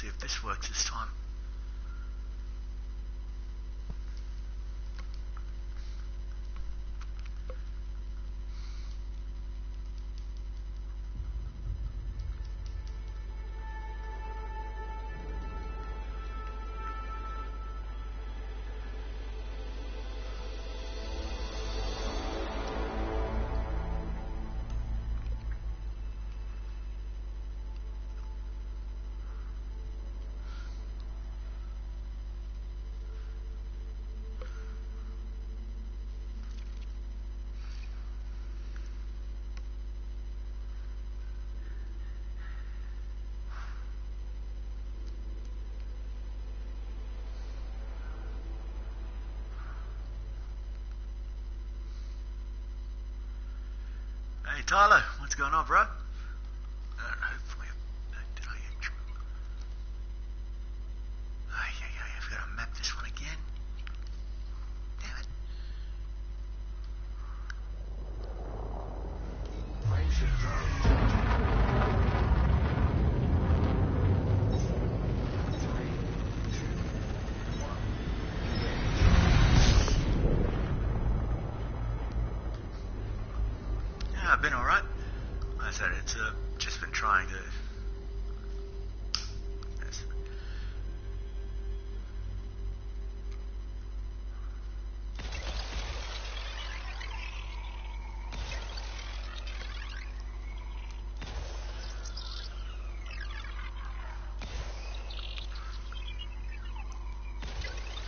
see if this works this time. Hey Tyler, what's going on, bro? Hopefully, did I? I've got to map this one again. Damn it. I've been alright. Like I said, it's just been trying to... Yes.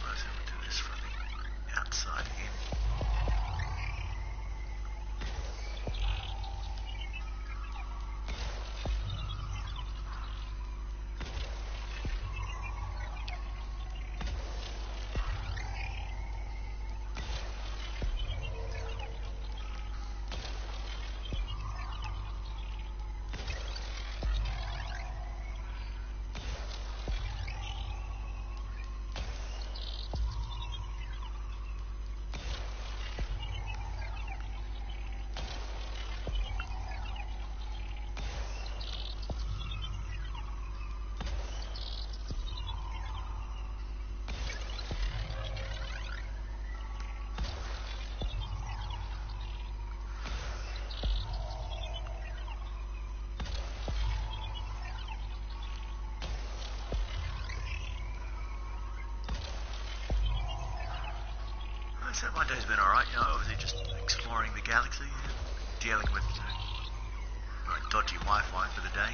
Might as well do this from the outside in. So my day's been alright, obviously just exploring the galaxy, dealing with dodgy Wi-Fi for the day.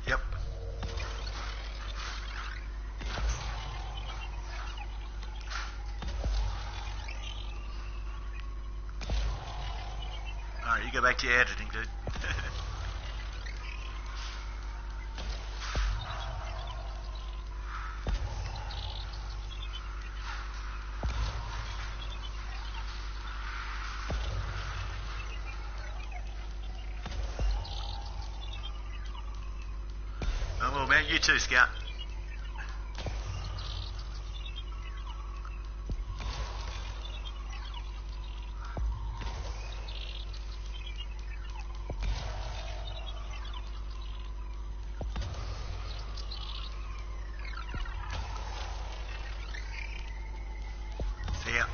Yep. Alright, you go back to your editing, dude. Oh, well, man, you too, Scout. See ya.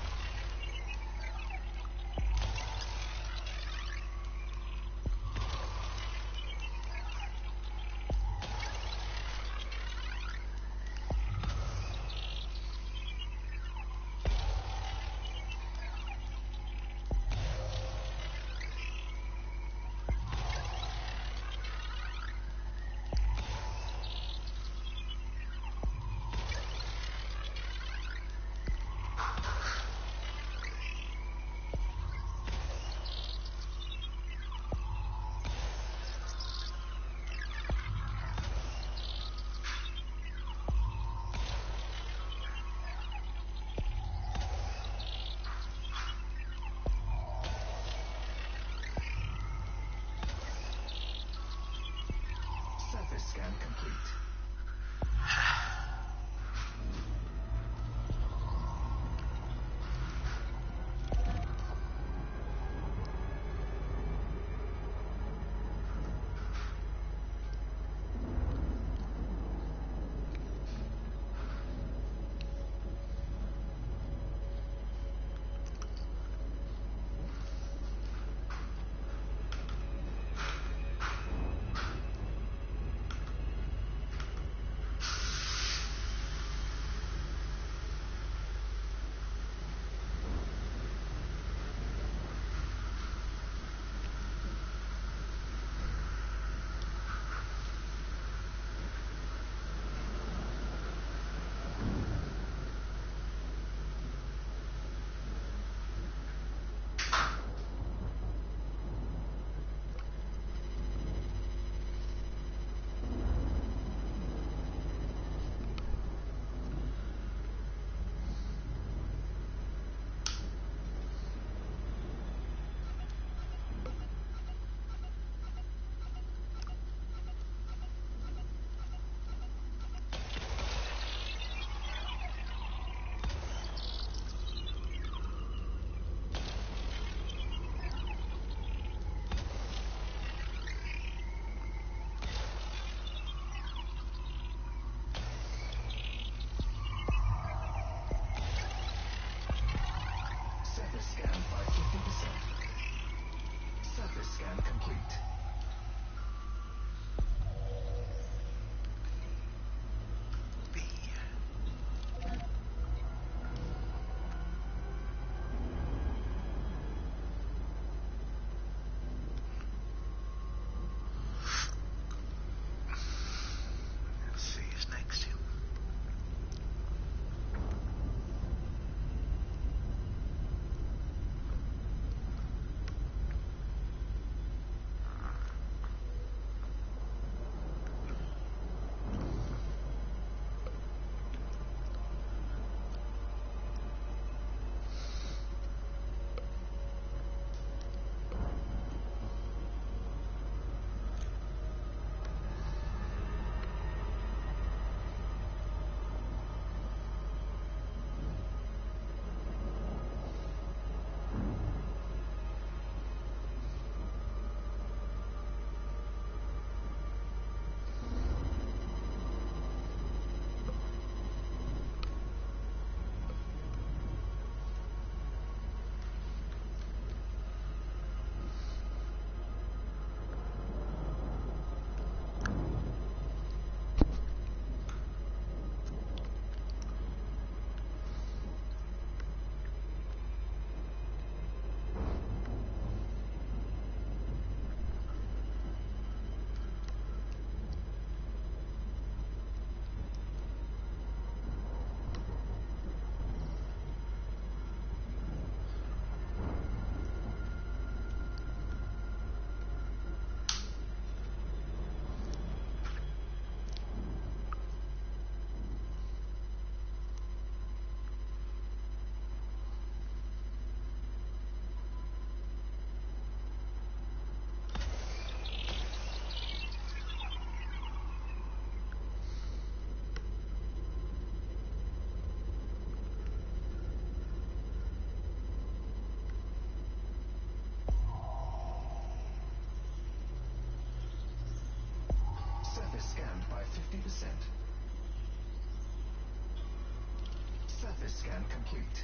Surface scan complete.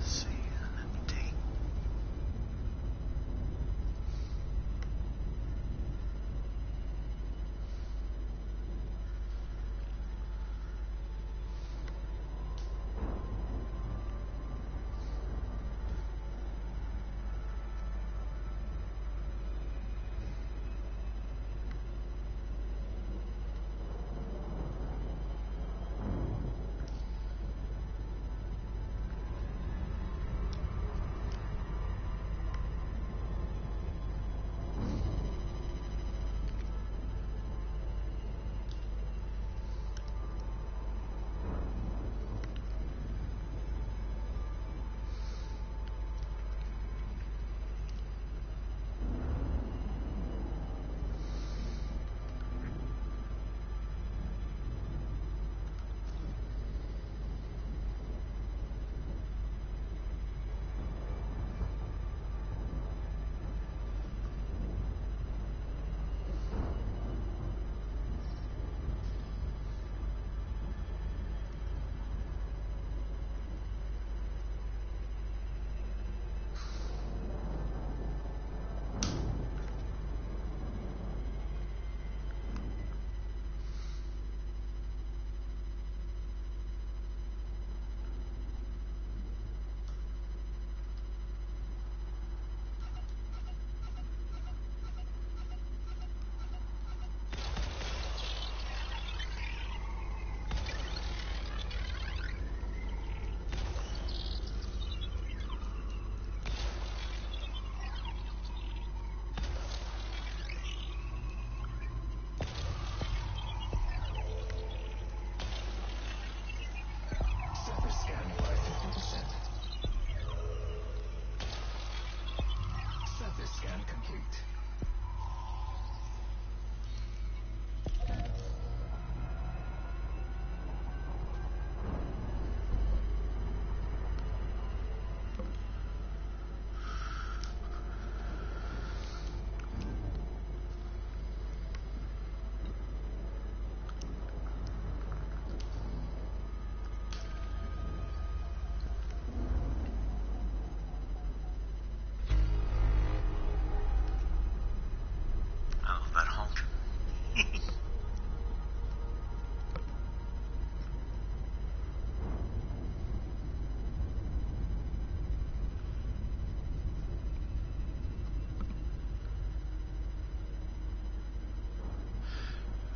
C and D.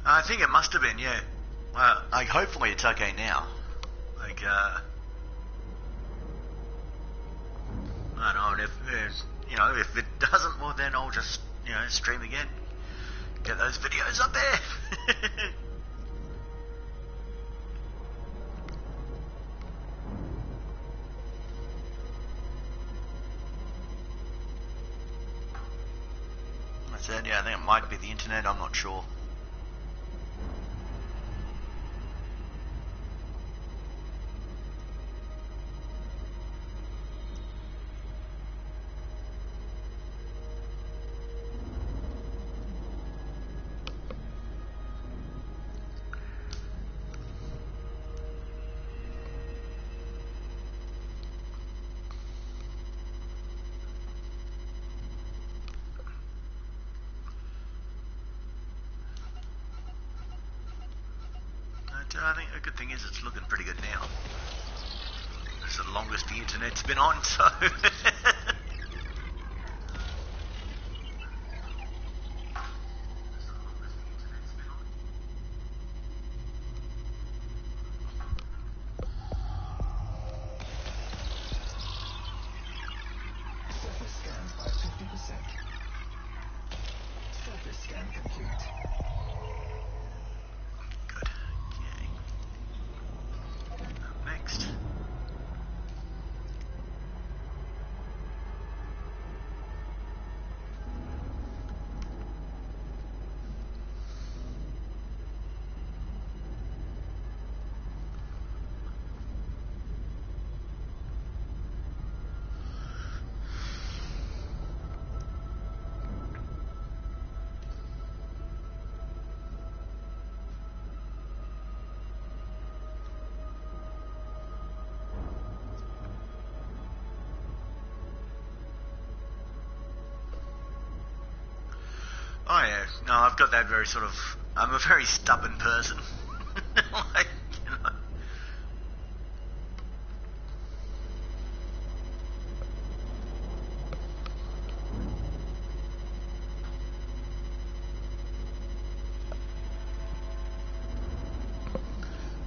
I think it must have been, yeah. Well, hopefully it's okay now. I don't know, and if it doesn't, well then I'll just, stream again. Get those videos up there. I said, yeah, I think it might be the internet, I'm not sure. I think the good thing is it's looking pretty good now. It's the longest the internet's been on, so... Surface scanned by 50%. Surface scan complete. Good. Okay. Up next. Oh yeah, no, I've got that very sort of. I'm a very stubborn person. Like, you know.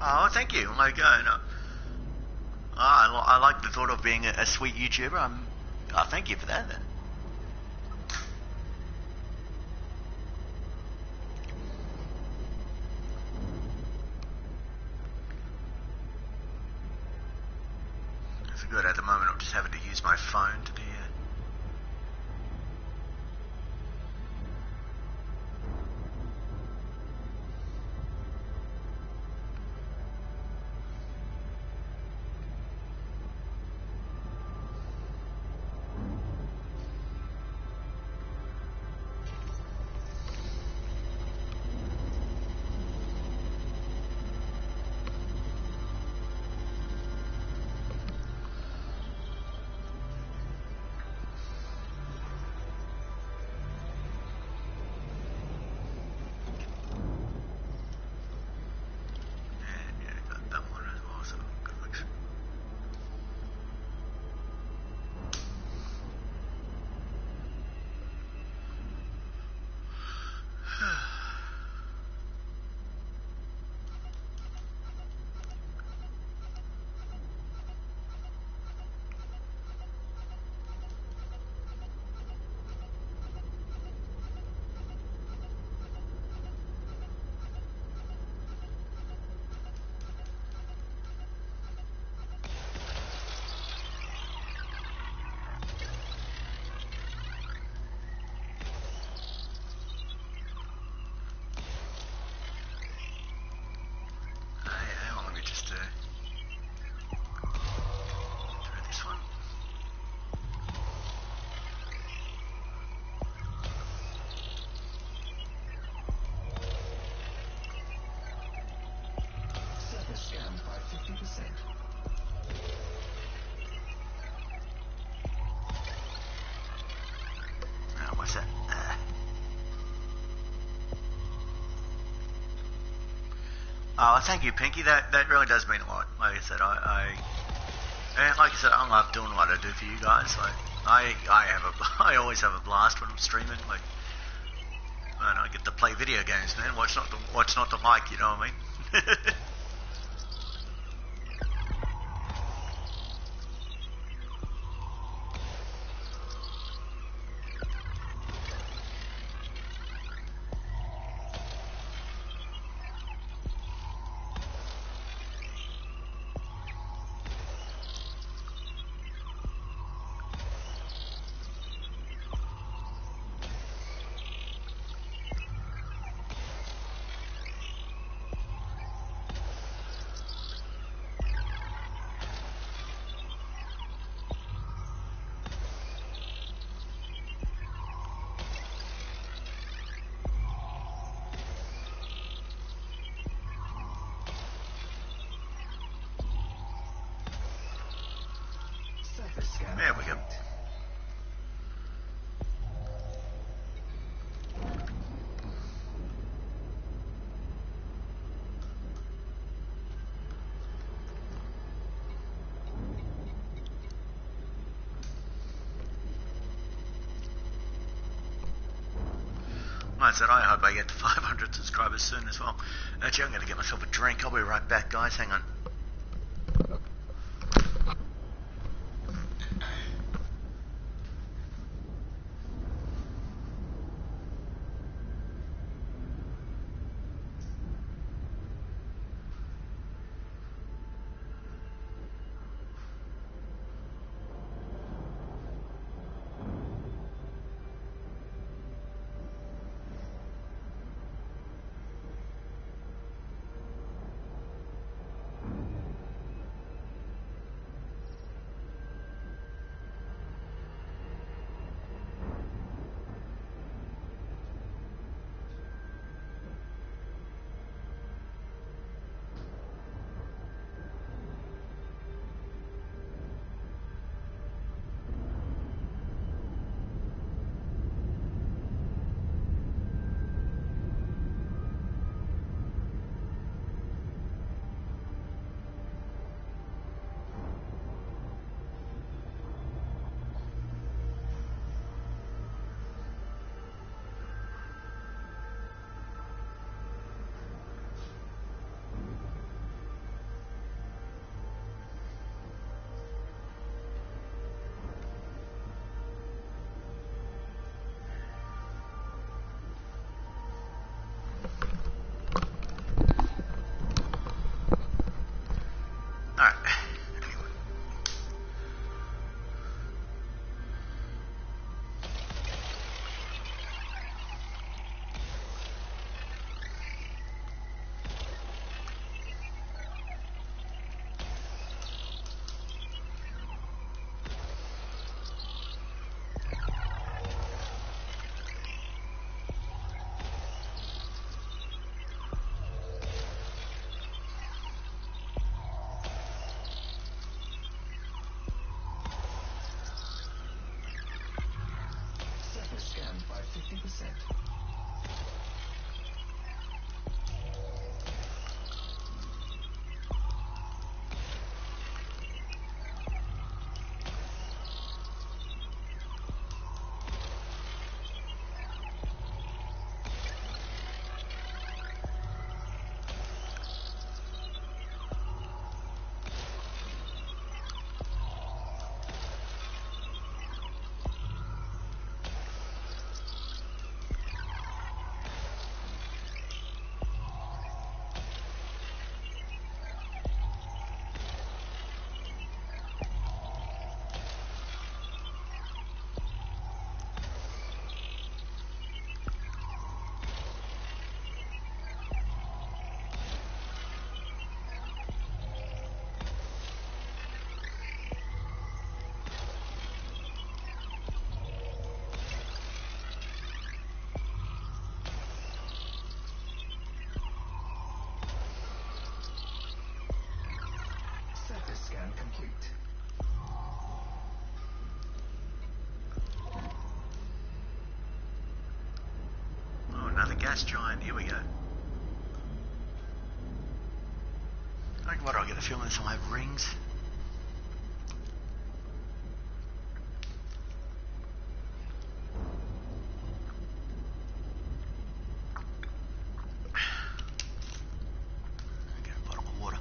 Oh, thank you. Like, no. I like the thought of being a sweet YouTuber. Thank you for that then. It's good. At the moment, I'm just having to use my phone to do it. Yeah, got that one as well. So good looks. Hang on, let me just try this one. Surface scanned by 50%. What's that? Oh, thank you, Pinky. That really does mean a lot. Like I said, and like I said, I love doing what I do for you guys. Like I always have a blast when I'm streaming. Like, man, I get to play video games, man. What's not to like? You know what I mean? Surface scan There we go. complete. Like I said, I hope I get to 500 subscribers soon as well. Actually, I'm going to get myself a drink. I'll be right back, guys. Hang on. scan complete. Oh, another gas giant. Here we go. What do I get a feeling this will have rings? Get a bottle of water.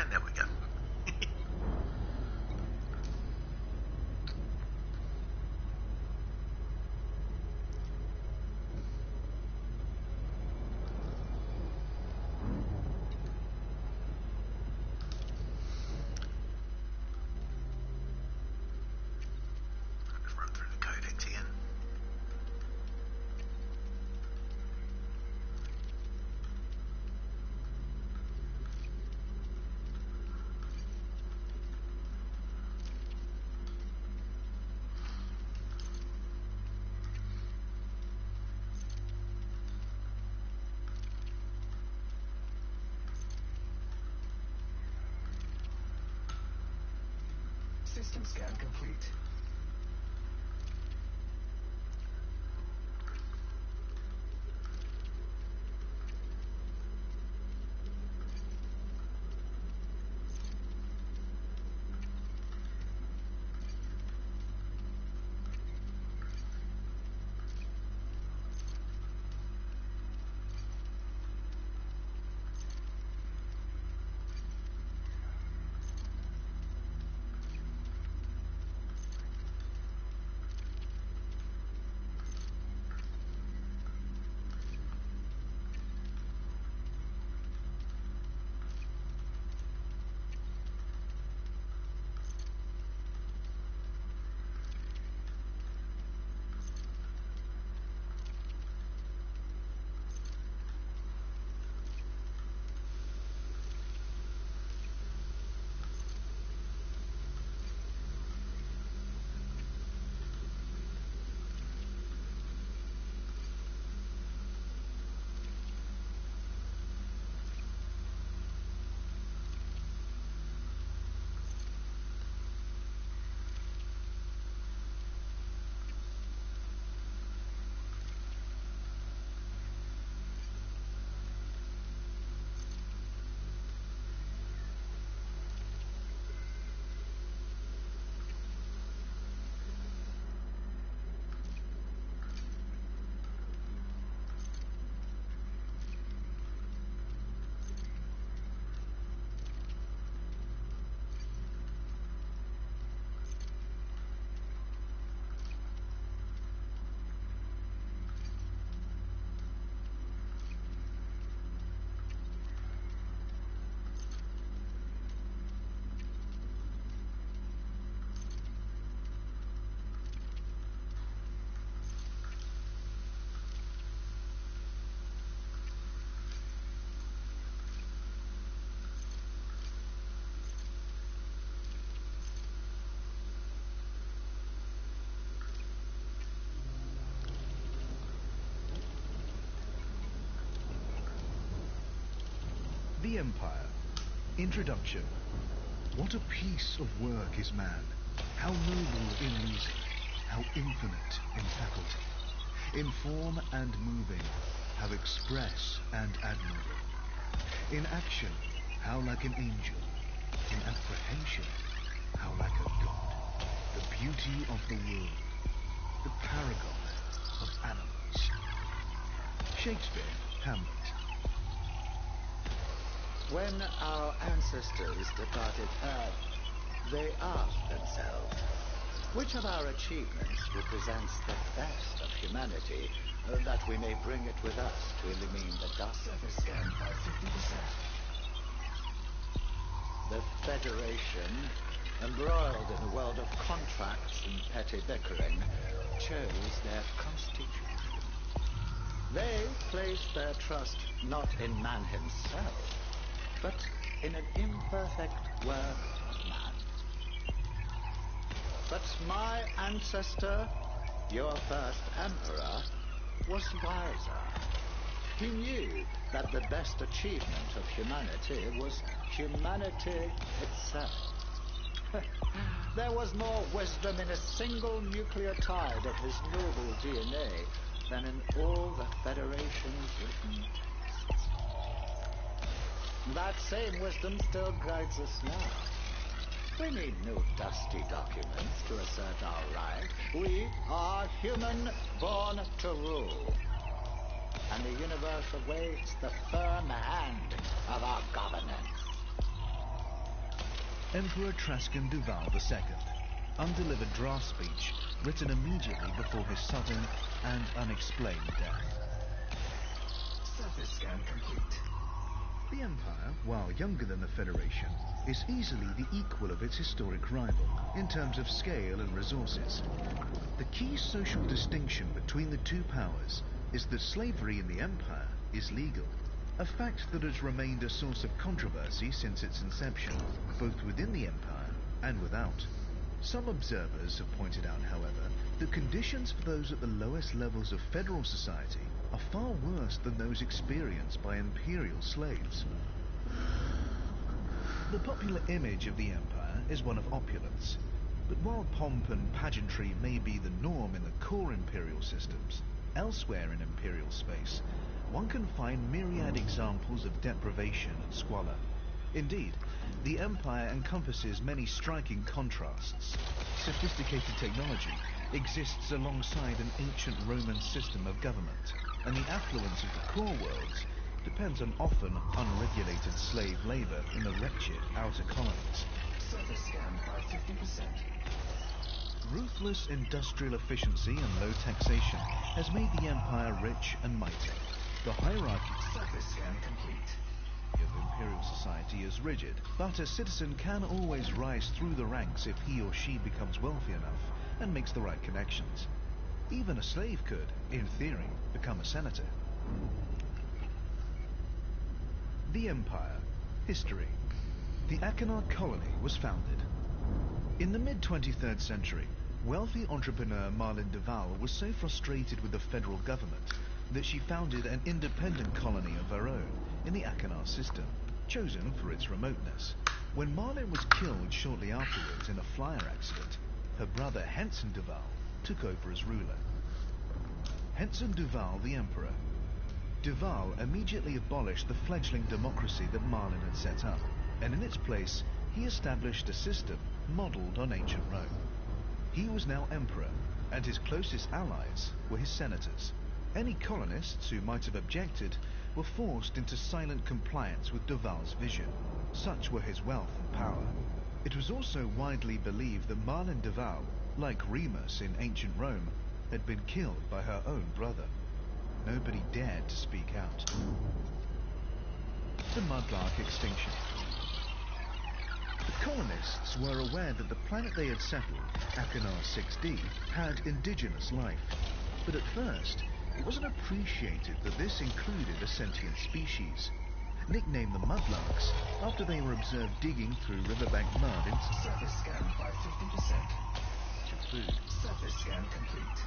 And there we go. Let's run through the codex again. System scan complete. The Empire. Introduction. What a piece of work is man. How noble in reason. How infinite in faculty. In form and moving. How express and admirable. In action, how like an angel. In apprehension, how like a god. The beauty of the world. The paragon of animals. Shakespeare, Hamlet. When our ancestors departed Earth, they asked themselves, which of our achievements represents the best of humanity, that we may bring it with us to illumine the dark. Surface scan by 50%. The Federation, embroiled in a world of contracts and petty bickering, chose their constitution. They placed their trust not in man himself, but in an imperfect work of man. But my ancestor, your first emperor, was wiser. He knew that the best achievement of humanity was humanity itself. There was more wisdom in a single nucleotide of his noble DNA than in all the Federation's written texts. That same wisdom still guides us now. We need no dusty documents to assert our right. We are human, born to rule. And the universe awaits the firm hand of our governance. Emperor Trascan Duval II. Undelivered draft speech written immediately before his sudden and unexplained death. Surface scan complete. The Empire, while younger than the Federation, is easily the equal of its historic rival in terms of scale and resources. The key social distinction between the two powers is that slavery in the Empire is legal, a fact that has remained a source of controversy since its inception, both within the Empire and without. Some observers have pointed out, however, that conditions for those at the lowest levels of federal society are far worse than those experienced by imperial slaves. The popular image of the Empire is one of opulence, but while pomp and pageantry may be the norm in the core imperial systems, elsewhere in imperial space, one can find myriad examples of deprivation and squalor. Indeed, the Empire encompasses many striking contrasts. Sophisticated technology exists alongside an ancient Roman system of government, and the affluence of the core worlds depends on often unregulated slave labor in the wretched outer colonies. Surface scan by 50%. Ruthless industrial efficiency and low taxation has made the Empire rich and mighty. The hierarchy Surface scan complete. of imperial society is rigid, but a citizen can always rise through the ranks if he or she becomes wealthy enough and makes the right connections. Even a slave could, in theory, become a senator. The Empire. History. The Achenar colony was founded. In the mid-23rd century, wealthy entrepreneur Marlene Duval was so frustrated with the federal government that she founded an independent colony of her own in the Achenar system, chosen for its remoteness. When Marlene was killed shortly afterwards in a flyer accident, her brother Henson Duval took over as ruler. Henson Duval, the Emperor. Duval immediately abolished the fledgling democracy that Marlene had set up, and in its place, he established a system modelled on ancient Rome. He was now emperor, and his closest allies were his senators. Any colonists who might have objected were forced into silent compliance with Duval's vision. Such were his wealth and power. It was also widely believed that Marlene Duval, like Remus in ancient Rome, had been killed by her own brother. Nobody dared to speak out. The Mudlark extinction. The colonists were aware that the planet they had settled, Achenar 6D, had indigenous life. But at first, it wasn't appreciated that this included a sentient species, nicknamed the Mudlarks after they were observed digging through riverbank mud in Surface scan by 50%. search of food. Surface scan complete.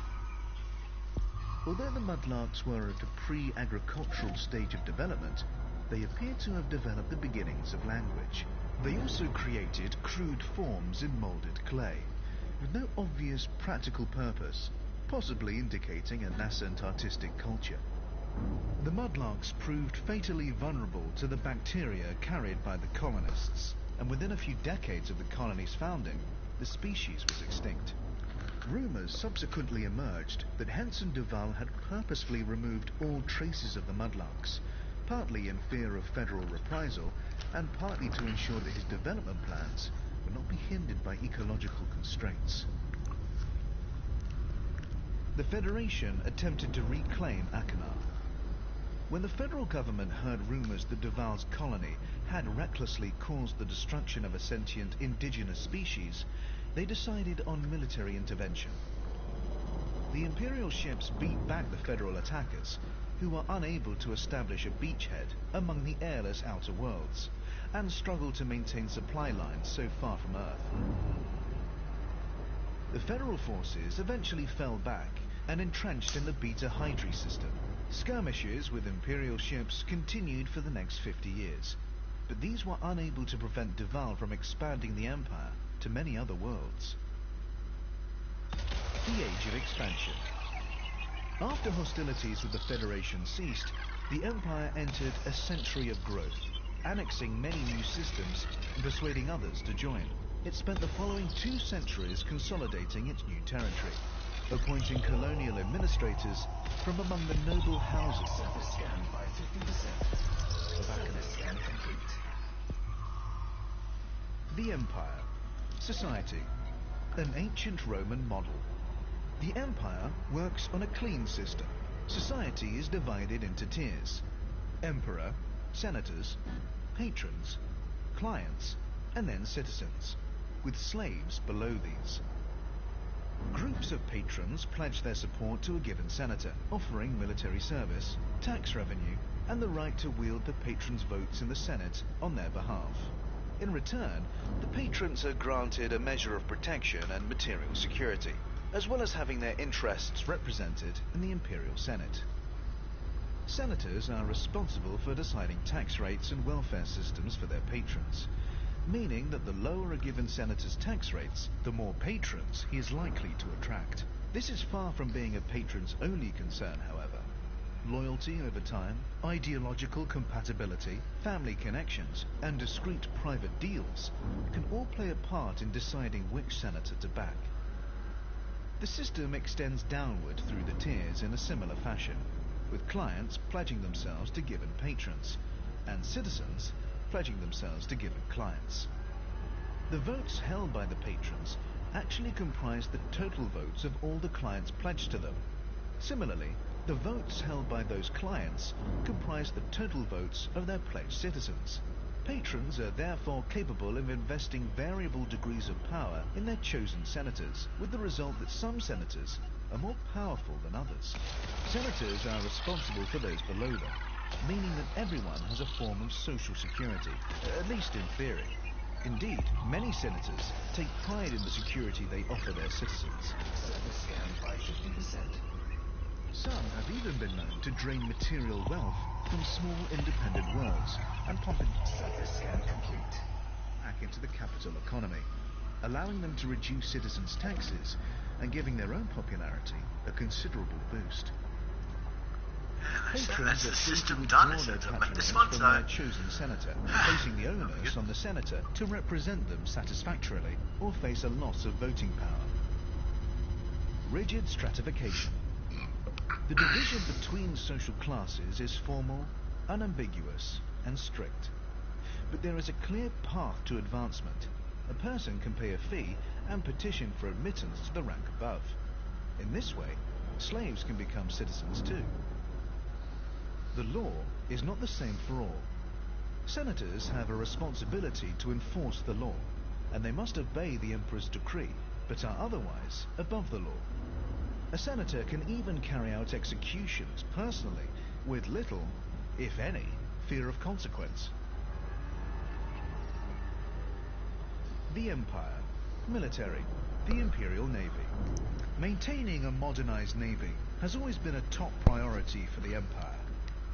Although the Mudlarks were at a pre-agricultural stage of development, they appear to have developed the beginnings of language. They also created crude forms in molded clay, with no obvious practical purpose, possibly indicating a nascent artistic culture. The mudlarks proved fatally vulnerable to the bacteria carried by the colonists, and within a few decades of the colony's founding, the species was extinct. Rumors subsequently emerged that Henson Duval had purposefully removed all traces of the mudlarks, partly in fear of federal reprisal, and partly to ensure that his development plans would not be hindered by ecological constraints. The Federation attempted to reclaim Achenar. When the federal government heard rumors that Duval's colony had recklessly caused the destruction of a sentient indigenous species, they decided on military intervention. The Imperial ships beat back the federal attackers, who were unable to establish a beachhead among the airless outer worlds, and struggled to maintain supply lines so far from Earth. The federal forces eventually fell back and entrenched in the Beta Hydri system. Skirmishes with Imperial ships continued for the next 50 years, but these were unable to prevent Duval from expanding the Empire to many other worlds. The Age of Expansion. After hostilities with the Federation ceased, the Empire entered a century of growth, annexing many new systems and persuading others to join. It spent the following 2 centuries consolidating its new territory, appointing colonial administrators from among the noble houses. Surface scan by 50%. Surface scan complete. The Empire. Society. An ancient Roman model. The Empire works on a clean system. Society is divided into tiers: Emperor, senators, patrons, clients, and then citizens, with slaves below these. Groups of patrons pledge their support to a given senator, offering military service, tax revenue, and the right to wield the patrons' votes in the Senate on their behalf. In return, the patrons are granted a measure of protection and material security, as well as having their interests represented in the Imperial Senate. Senators are responsible for deciding tax rates and welfare systems for their patrons, meaning that the lower a given senator's tax rates, the more patrons he is likely to attract. This is far from being a patron's only concern, however. Loyalty over time, ideological compatibility, family connections, and discreet private deals can all play a part in deciding which senator to back. The system extends downward through the tiers in a similar fashion, with clients pledging themselves to given patrons, and citizens pledging themselves to given clients. The votes held by the patrons actually comprise the total votes of all the clients pledged to them. Similarly, the votes held by those clients comprise the total votes of their pledged citizens. Patrons are therefore capable of investing variable degrees of power in their chosen senators, with the result that some senators are more powerful than others. Senators are responsible for those below them, meaning that everyone has a form of social security, at least in theory. Indeed, many senators take pride in the security they offer their citizens. Surface scan by 50%. Some have even been known to drain material wealth from small independent worlds and pump it Surface scan complete. back into the capital economy, allowing them to reduce citizens' taxes and giving their own popularity a considerable boost. That's the are free to system withdraw done. their It's patronage this one's from their chosen senator, placing the onus on the senator to represent them satisfactorily or face a loss of voting power. Rigid stratification. The division between social classes is formal, unambiguous, and strict. But there is a clear path to advancement. A person can pay a fee and petition for admittance to the rank above. In this way, slaves can become citizens too. The law is not the same for all. Senators have a responsibility to enforce the law, and they must obey the emperor's decree, but are otherwise above the law. A senator can even carry out executions personally, with little, if any, fear of consequence. The Empire. Military. The Imperial Navy. Maintaining a modernized navy has always been a top priority for the Empire.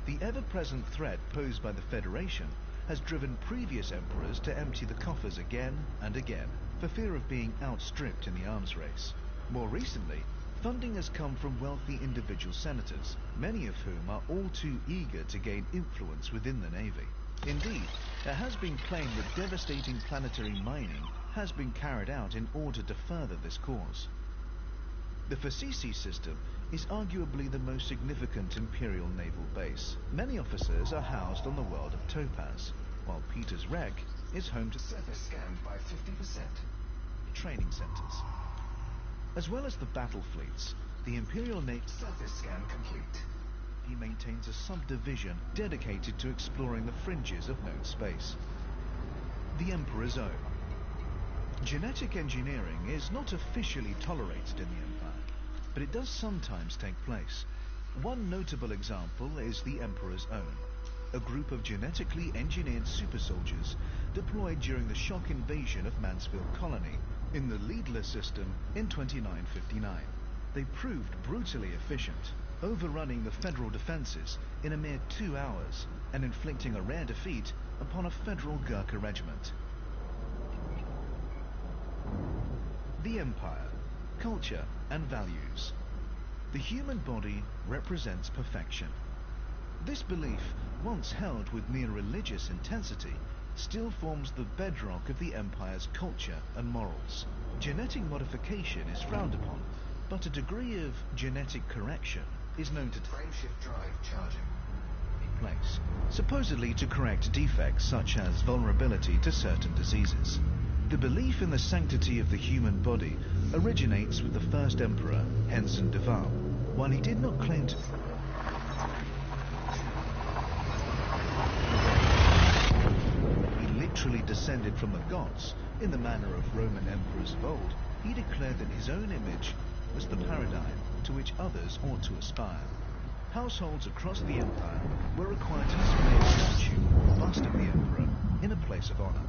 The ever-present threat posed by the Federation has driven previous emperors to empty the coffers again and again, for fear of being outstripped in the arms race. More recently, funding has come from wealthy individual senators, many of whom are all too eager to gain influence within the Navy. Indeed, it has been claimed that devastating planetary mining has been carried out in order to further this cause. The Facisi system is arguably the most significant Imperial naval base. Many officers are housed on the world of Topaz, while Peter's Reg is home to Surface scanned by 50%. training centers. As well as the battle fleets, the Imperial Navy Surface scan complete. maintains a subdivision dedicated to exploring the fringes of known space. The Emperor's Own. Genetic engineering is not officially tolerated in the Empire, but it does sometimes take place. One notable example is the Emperor's Own, a group of genetically engineered super soldiers deployed during the shock invasion of Mansfield Colony in the Leadler system in 2959. They proved brutally efficient, overrunning the Federal defenses in a mere 2 hours and inflicting a rare defeat upon a Federal Gurkha regiment. The Empire, culture and values. The human body represents perfection. This belief, once held with near religious intensity, still forms the bedrock of the Empire's culture and morals. Genetic modification is frowned upon, but a degree of genetic correction is known to Frameshift drive charging. take place, supposedly to correct defects such as vulnerability to certain diseases. The belief in the sanctity of the human body originates with the first emperor, Henson de Val. While he did not claim to be literally descended from the gods, in the manner of Roman emperors of old, he declared that his own image was the paradigm to which others ought to aspire. Households across the empire were required to display a statue or bust of the emperor in a place of honor.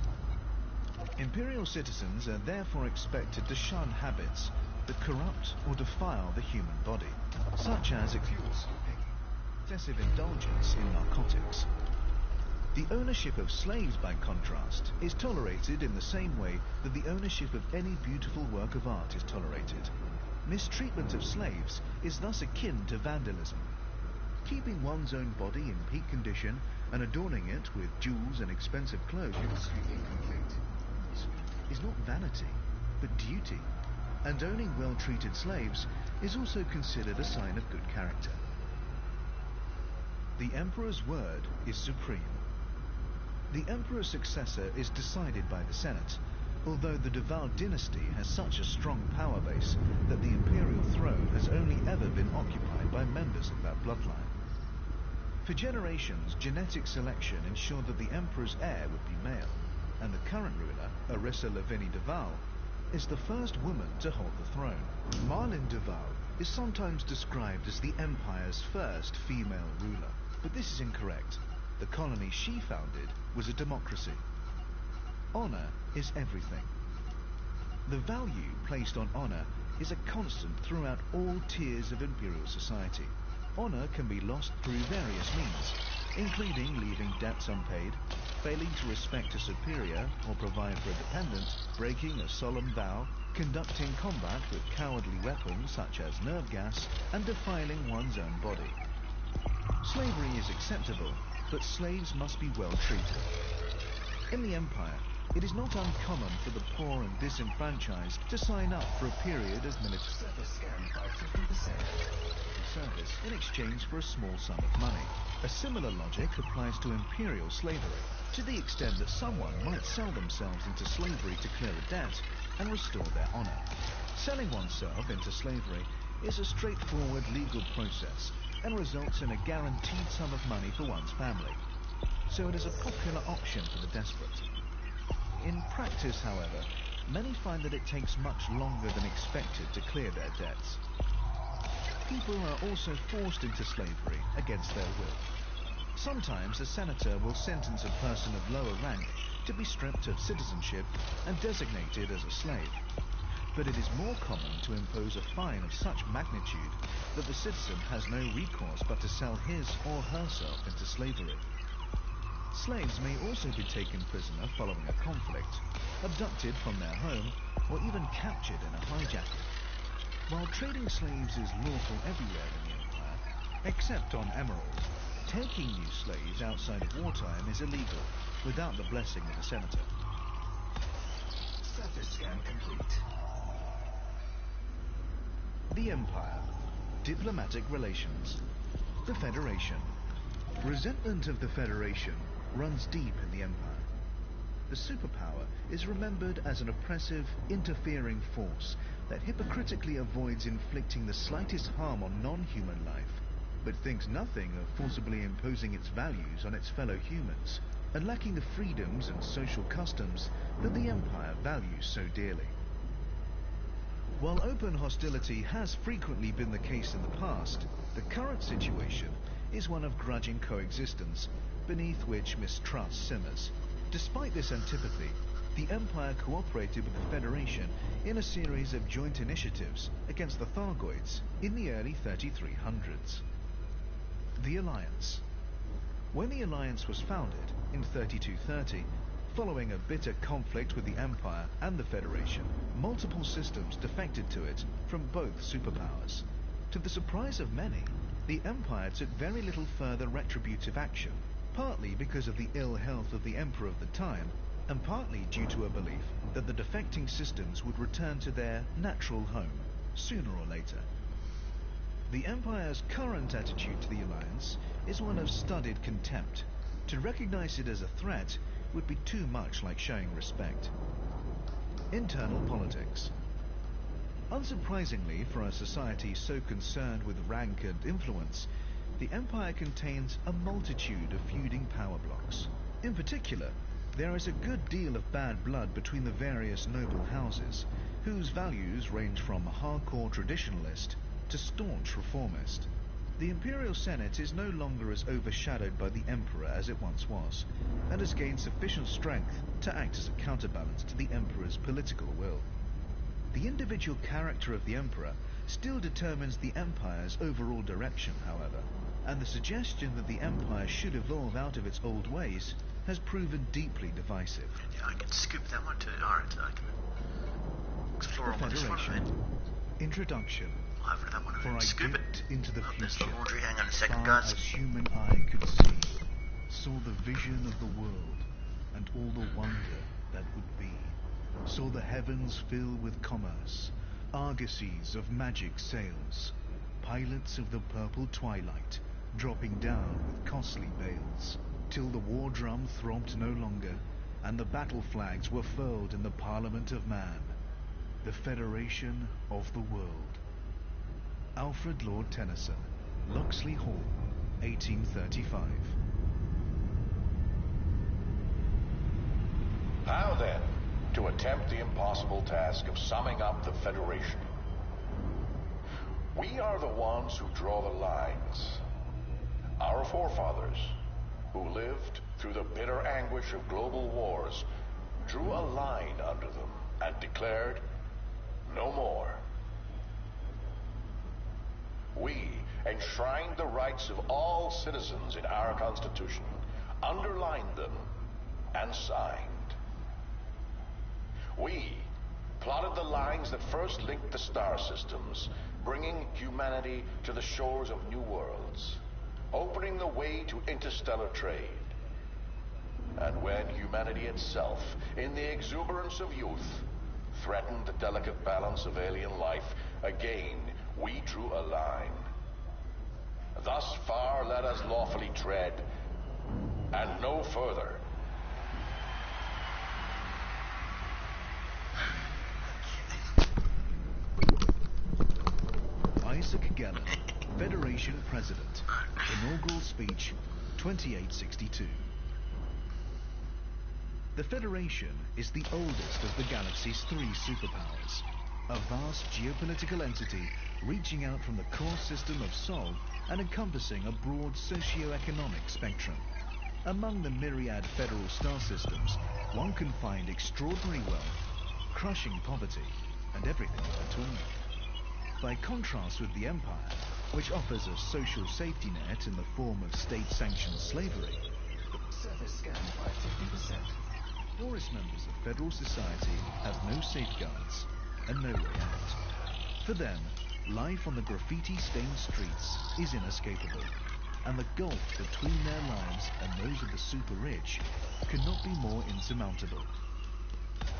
Imperial citizens are therefore expected to shun habits that corrupt or defile the human body, such as excessive indulgence in narcotics. The ownership of slaves, by contrast, is tolerated in the same way that the ownership of any beautiful work of art is tolerated. Mistreatment of slaves is thus akin to vandalism. Keeping one's own body in peak condition and adorning it with jewels and expensive clothes is not vanity, but duty. And owning well-treated slaves is also considered a sign of good character. The Emperor's word is supreme. The Emperor's successor is decided by the Senate, although the de Val dynasty has such a strong power base that the imperial throne has only ever been occupied by members of that bloodline. For generations, genetic selection ensured that the Emperor's heir would be male, and the current ruler, Arissa Lavinie de Val, is the first woman to hold the throne. Marlene de Val is sometimes described as the Empire's first female ruler, but this is incorrect. The colony she founded was a democracy. Honor is everything. The value placed on honor is a constant throughout all tiers of imperial society. Honor can be lost through various means, including leaving debts unpaid, failing to respect a superior or provide for a dependent, breaking a solemn vow, conducting combat with cowardly weapons such as nerve gas, and defiling one's own body. Slavery is acceptable, but slaves must be well treated. In the Empire, it is not uncommon for the poor and disenfranchised to sign up for a period of military Surface scanned by 50%. service in exchange for a small sum of money. A similar logic applies to imperial slavery, to the extent that someone might sell themselves into slavery to clear a debt and restore their honor. Selling oneself into slavery is a straightforward legal process and results in a guaranteed sum of money for one's family, so it is a popular option for the desperate. In practice, however, many find that it takes much longer than expected to clear their debts. People are also forced into slavery against their will. Sometimes a senator will sentence a person of lower rank to be stripped of citizenship and designated as a slave. but it is more common to impose a fine of such magnitude that the citizen has no recourse but to sell his or herself into slavery. Slaves may also be taken prisoner following a conflict, abducted from their home, or even captured in a hijacking. While trading slaves is lawful everywhere in the Empire, except on Emerald, taking new slaves outside of wartime is illegal, without the blessing of a senator. Surface scan complete. The Empire. Diplomatic relations. The Federation. Resentment of the Federation runs deep in the Empire. The superpower is remembered as an oppressive, interfering force that hypocritically avoids inflicting the slightest harm on non-human life, but thinks nothing of forcibly imposing its values on its fellow humans, and lacking the freedoms and social customs that the Empire values so dearly. While open hostility has frequently been the case in the past, the current situation is one of grudging coexistence, beneath which mistrust simmers. Despite this antipathy, the Empire cooperated with the Federation in a series of joint initiatives against the Thargoids in the early 3300s. The Alliance. When the Alliance was founded in 3230, following a bitter conflict with the Empire and the Federation, multiple systems defected to it from both superpowers. To the surprise of many, the Empire took very little further retributive action, partly because of the ill health of the Emperor of the time, and partly due to a belief that the defecting systems would return to their natural home, sooner or later. The Empire's current attitude to the Alliance is one of studied contempt. To recognize it as a threat would be too much like showing respect. Internal politics. Unsurprisingly for a society so concerned with rank and influence, the Empire contains a multitude of feuding power blocks. In particular, there is a good deal of bad blood between the various noble houses, whose values range from hardcore traditionalist to staunch reformist. The Imperial Senate is no longer as overshadowed by the Emperor as it once was, and has gained sufficient strength to act as a counterbalance to the Emperor's political will. The individual character of the Emperor still determines the Empire's overall direction, however, and the suggestion that the Empire should evolve out of its old ways has proven deeply divisive. Yeah, I can scoop that one too. Alright, so I can explore The all this one. Federation. Introduction. I'll have that one For and I scoop it. gaped into the Oh, there's the future, laundry. Hang on a second, far guys. as human eye could see, saw the vision of the world, and all the wonder that would be. Saw the heavens fill with commerce, argosies of magic sails, pilots of the purple twilight, dropping down with costly bales, till the war drum throbbed no longer, and the battle flags were furled in the Parliament of Man, the Federation of the World. Alfred Lord Tennyson, Locksley Hall, 1835. Now then, to attempt the impossible task of summing up the Federation. We are the ones who draw the lines. Our forefathers, who lived through the bitter anguish of global wars, drew a line under them and declared, no more. We enshrined the rights of all citizens in our Constitution, underlined them, and signed. We plotted the lines that first linked the star systems, bringing humanity to the shores of new worlds, opening the way to interstellar trade. And when humanity itself, in the exuberance of youth, threatened the delicate balance of alien life, again we drew a line. Thus far let us lawfully tread, and no further. Isaac Geller, Federation President. Inaugural speech, 2862. The Federation is the oldest of the galaxy's three superpowers, a vast geopolitical entity reaching out from the core system of Sol and encompassing a broad socio-economic spectrum. Among the myriad federal star systems, one can find extraordinary wealth, crushing poverty, and everything in between. By contrast with the Empire, which offers a social safety net in the form of state-sanctioned slavery, Surface scanned by 50%. poorest members of Federal society have no safeguards and no way out. For them, life on the graffiti-stained streets is inescapable, and the gulf between their lives and those of the super-rich could not be more insurmountable.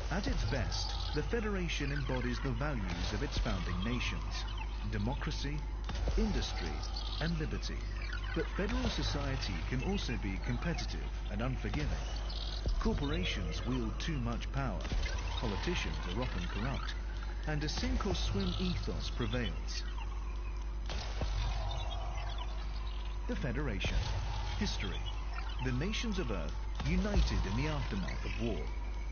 At its best, the Federation embodies the values of its founding nations: democracy, industry, and liberty. But federal society can also be competitive and unforgiving. Corporations wield too much power, politicians are often corrupt, and a sink-or-swim ethos prevails. The Federation. History. The nations of Earth united in the aftermath of war.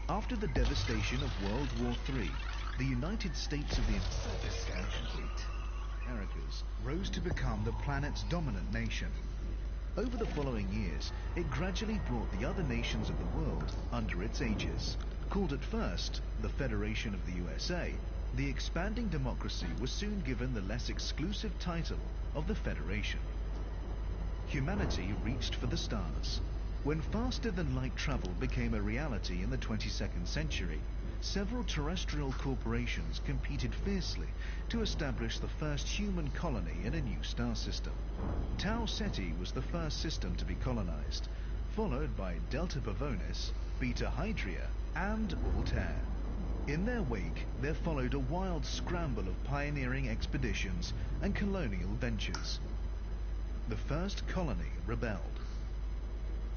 After the devastation of World War III, the United States of the Surface scan complete. Americas rose to become the planet's dominant nation. Over the following years, it gradually brought the other nations of the world under its aegis. Called at first the Federation of the USA, the expanding democracy was soon given the less exclusive title of the Federation. Humanity reached for the stars. When faster-than-light travel became a reality in the 22nd century, several terrestrial corporations competed fiercely to establish the first human colony in a new star system. Tau Ceti was the first system to be colonized, followed by Delta Pavonis, Beta Hydria, and Altair. In their wake, there followed a wild scramble of pioneering expeditions and colonial ventures. The first colony rebelled.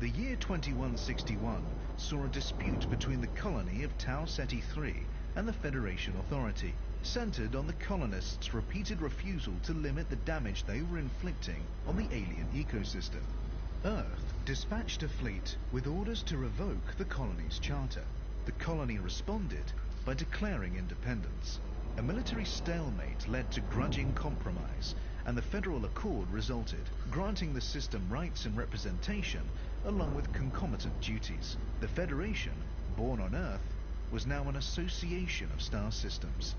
The year 2161 saw a dispute between the colony of Tau Ceti III and the Federation Authority, centered on the colonists' repeated refusal to limit the damage they were inflicting on the alien ecosystem. Earth dispatched a fleet with orders to revoke the colony's charter. The colony responded by declaring independence. A military stalemate led to grudging compromise, and the Federal Accord resulted, granting the system rights and representation along with concomitant duties. The Federation, born on Earth, was now an association of star systems.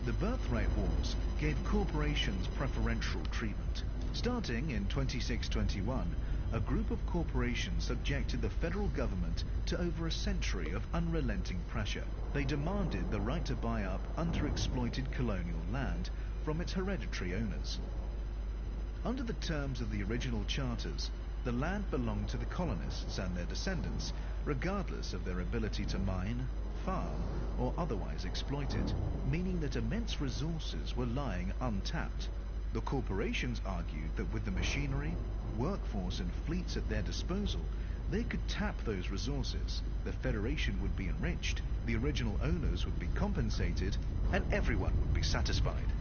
The Birthright Wars gave corporations preferential treatment. Starting in 2621, a group of corporations subjected the federal government to over a century of unrelenting pressure. They demanded the right to buy up underexploited colonial land from its hereditary owners. Under the terms of the original charters, the land belonged to the colonists and their descendants, regardless of their ability to mine, farm, or otherwise exploit it, meaning that immense resources were lying untapped. The corporations argued that with the machinery, workforce, and fleets at their disposal, they could tap those resources, the Federation would be enriched, the original owners would be compensated, and everyone would be satisfied.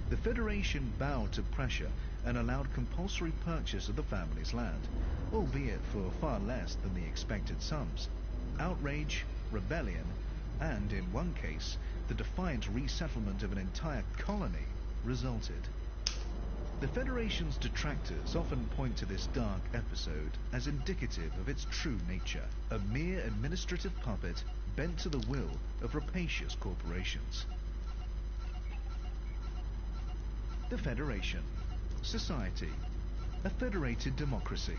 The Federation bowed to pressure and allowed compulsory purchase of the family's land, albeit for far less than the expected sums. Outrage, rebellion, and, in one case, the defiant resettlement of an entire colony resulted. The Federation's detractors often point to this dark episode as indicative of its true nature, a mere administrative puppet bent to the will of rapacious corporations. The Federation. Society. A federated democracy.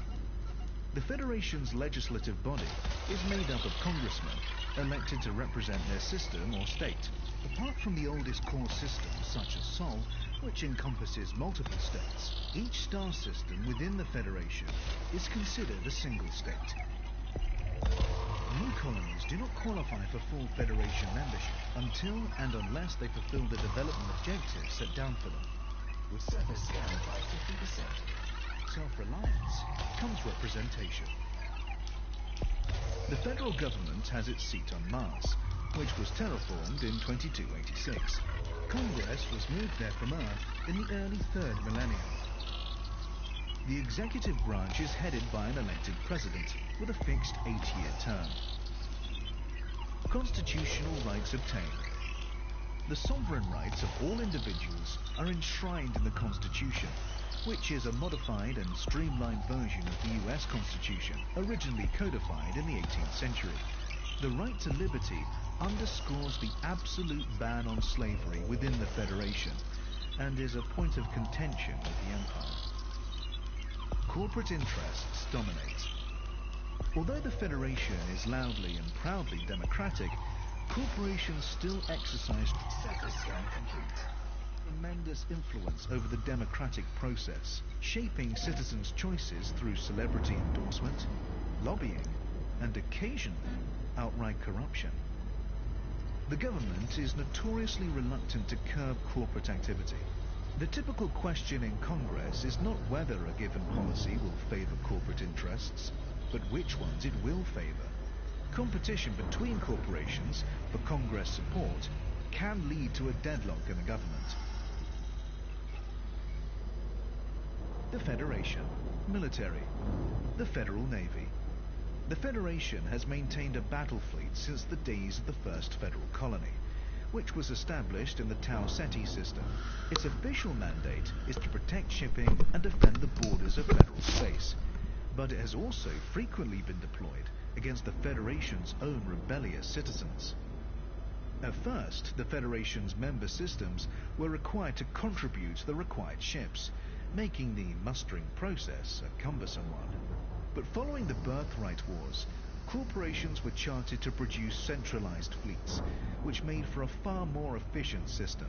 The Federation's legislative body is made up of congressmen elected to represent their system or state. Apart from the oldest core systems such as Sol, which encompasses multiple states, each star system within the Federation is considered a single state. New colonies do not qualify for full Federation membership until and unless they fulfill the development objectives set down for them. With surface scanned by 50%. Self-reliance comes representation. The federal government has its seat on Mars, which was terraformed in 2286. Congress was moved there from Earth in the early 3rd millennium. The executive branch is headed by an elected president with a fixed 8-year term. Constitutional rights obtained. The sovereign rights of all individuals are enshrined in the Constitution, which is a modified and streamlined version of the US Constitution, originally codified in the 18th century. The right to liberty underscores the absolute ban on slavery within the Federation and is a point of contention with the Empire. Corporate interests dominate. Although the Federation is loudly and proudly democratic, corporations still exercise tremendous influence over the democratic process, shaping citizens' choices through celebrity endorsement, lobbying, and occasionally outright corruption. The government is notoriously reluctant to curb corporate activity. The typical question in Congress is not whether a given policy will favor corporate interests, but which ones it will favor. Competition between corporations for Congress support can lead to a deadlock in the government. The Federation. Military. The Federal Navy. The Federation has maintained a battle fleet since the days of the first federal colony, which was established in the Tau Ceti system. Its official mandate is to protect shipping and defend the borders of federal space, but it has also frequently been deployed against the Federation's own rebellious citizens. At first, the Federation's member systems were required to contribute the required ships, making the mustering process a cumbersome one. But following the Birthright Wars, corporations were chartered to produce centralized fleets, which made for a far more efficient system.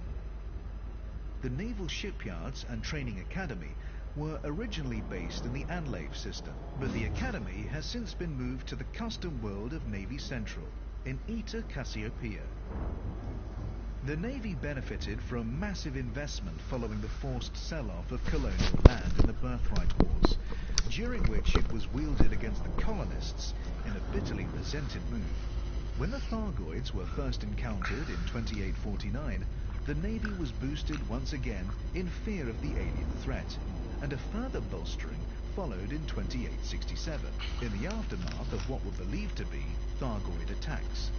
The naval shipyards and training academy were originally based in the Anlave system, but the academy has since been moved to the custom world of Navy Central in Eta Cassiopeia. The Navy benefited from massive investment following the forced sell-off of colonial land in the Birthright Wars, during which it was wielded against the colonists in a bitterly resented move. When the Thargoids were first encountered in 2849, the Navy was boosted once again in fear of the alien threat, and a further bolstering followed in 2867, in the aftermath of what were believed to be Thargoid attacks.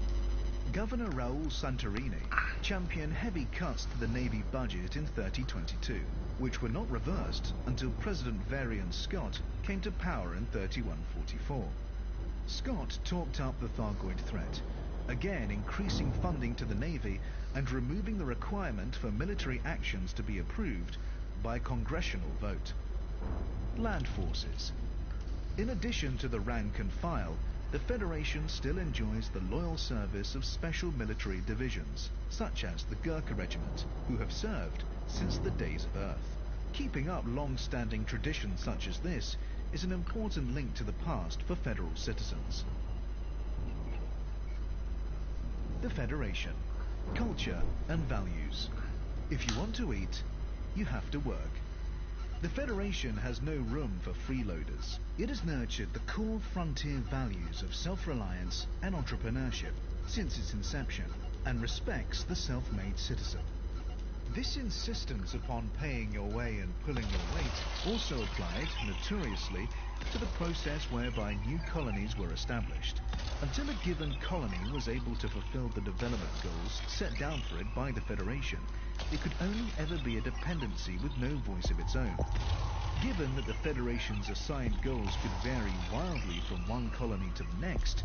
Governor Raul Santorini championed heavy cuts to the Navy budget in 3022, which were not reversed until President Varian Scott came to power in 3144. Scott talked up the Thargoid threat, again increasing funding to the Navy and removing the requirement for military actions to be approved by congressional vote. Land forces. In addition to the rank and file, the Federation still enjoys the loyal service of special military divisions, such as the Gurkha Regiment, who have served since the days of Earth. Keeping up long-standing traditions such as this is an important link to the past for federal citizens. The Federation. Culture and values. If you want to eat, you have to work. The Federation has no room for freeloaders. It has nurtured the core frontier values of self-reliance and entrepreneurship since its inception, and respects the self-made citizen. This insistence upon paying your way and pulling your weight also applied, notoriously, to the process whereby new colonies were established. Until a given colony was able to fulfill the development goals set down for it by the Federation, it could only ever be a dependency with no voice of its own. Given that the Federation's assigned goals could vary wildly from one colony to the next,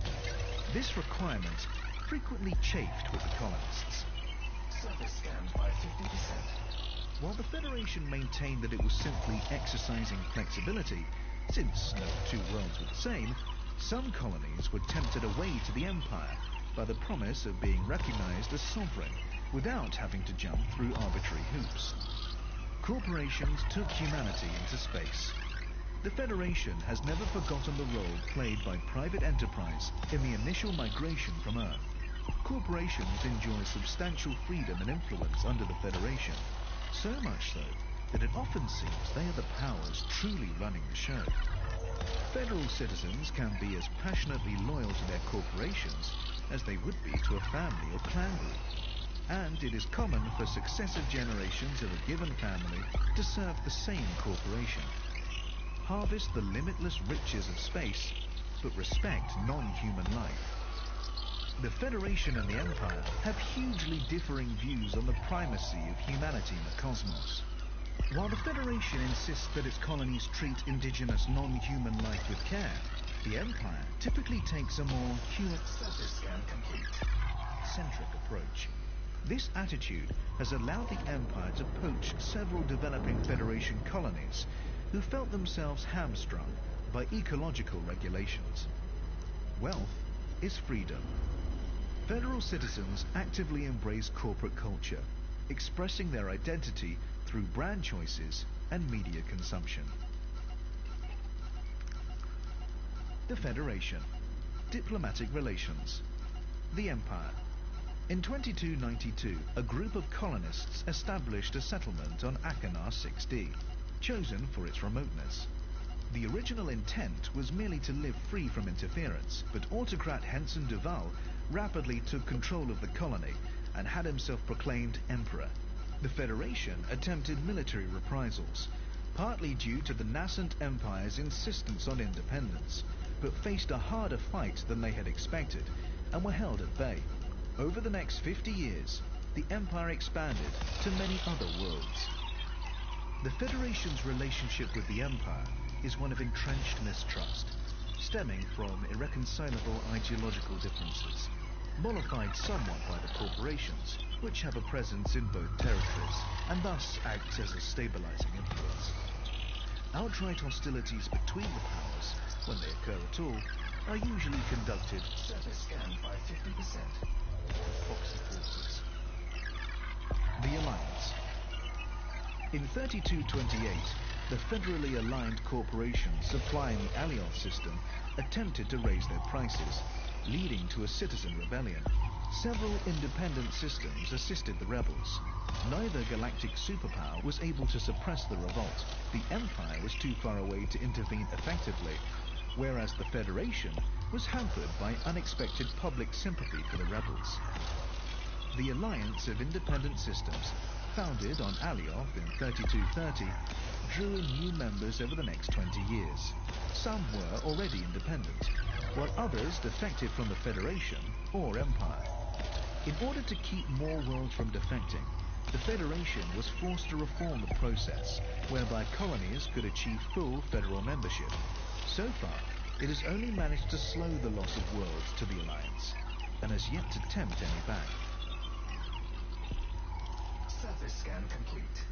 this requirement frequently chafed with the colonists. Surface scanned by 50%. While the Federation maintained that it was simply exercising flexibility, since no two worlds were the same, some colonies were tempted away to the Empire by the promise of being recognized as sovereign without having to jump through arbitrary hoops. Corporations took humanity into space. The Federation has never forgotten the role played by private enterprise in the initial migration from Earth. Corporations enjoy substantial freedom and influence under the Federation, so much so that it often seems they are the powers truly running the show. Federal citizens can be as passionately loyal to their corporations as they would be to a family or clan group, and it is common for successive generations of a given family to serve the same corporation. Harvest the limitless riches of space, but respect non-human life. The Federation and the Empire have hugely differing views on the primacy of humanity in the cosmos. While the Federation insists that its colonies treat indigenous non-human life with care, the Empire typically takes a more Surface scan complete. state-centric approach. This attitude has allowed the Empire to poach several developing Federation colonies who felt themselves hamstrung by ecological regulations. Wealth is freedom. Federal citizens actively embrace corporate culture, expressing their identity through brand choices and media consumption. The Federation. Diplomatic relations. The Empire. In 2292, a group of colonists established a settlement on Achenar 6D, chosen for its remoteness. The original intent was merely to live free from interference, but autocrat Henson Duval rapidly took control of the colony and had himself proclaimed emperor. The Federation attempted military reprisals, partly due to the nascent Empire's insistence on independence, but faced a harder fight than they had expected and were held at bay. Over the next 50 years, the Empire expanded to many other worlds. The Federation's relationship with the Empire is one of entrenched mistrust, stemming from irreconcilable ideological differences, mollified somewhat by the corporations, which have a presence in both territories, and thus act as a stabilizing influence. Outright hostilities between the powers, when they occur at all, are usually conducted Surface scanned by 50%. proxy forces. The Alliance. In 3228, the federally aligned corporations supplying the Alioth system attempted to raise their prices, leading to a citizen rebellion. Several independent systems assisted the rebels. Neither galactic superpower was able to suppress the revolt. The Empire was too far away to intervene effectively, whereas the Federation was hampered by unexpected public sympathy for the rebels. The Alliance of Independent Systems, founded on Alioth in 3230, drew in new members over the next 20 years. Some were already independent, while others defected from the Federation or Empire. In order to keep more worlds from defecting, the Federation was forced to reform the process, whereby colonies could achieve full federal membership. So far, it has only managed to slow the loss of worlds to the Alliance, and has yet to tempt any back. Surface scan complete.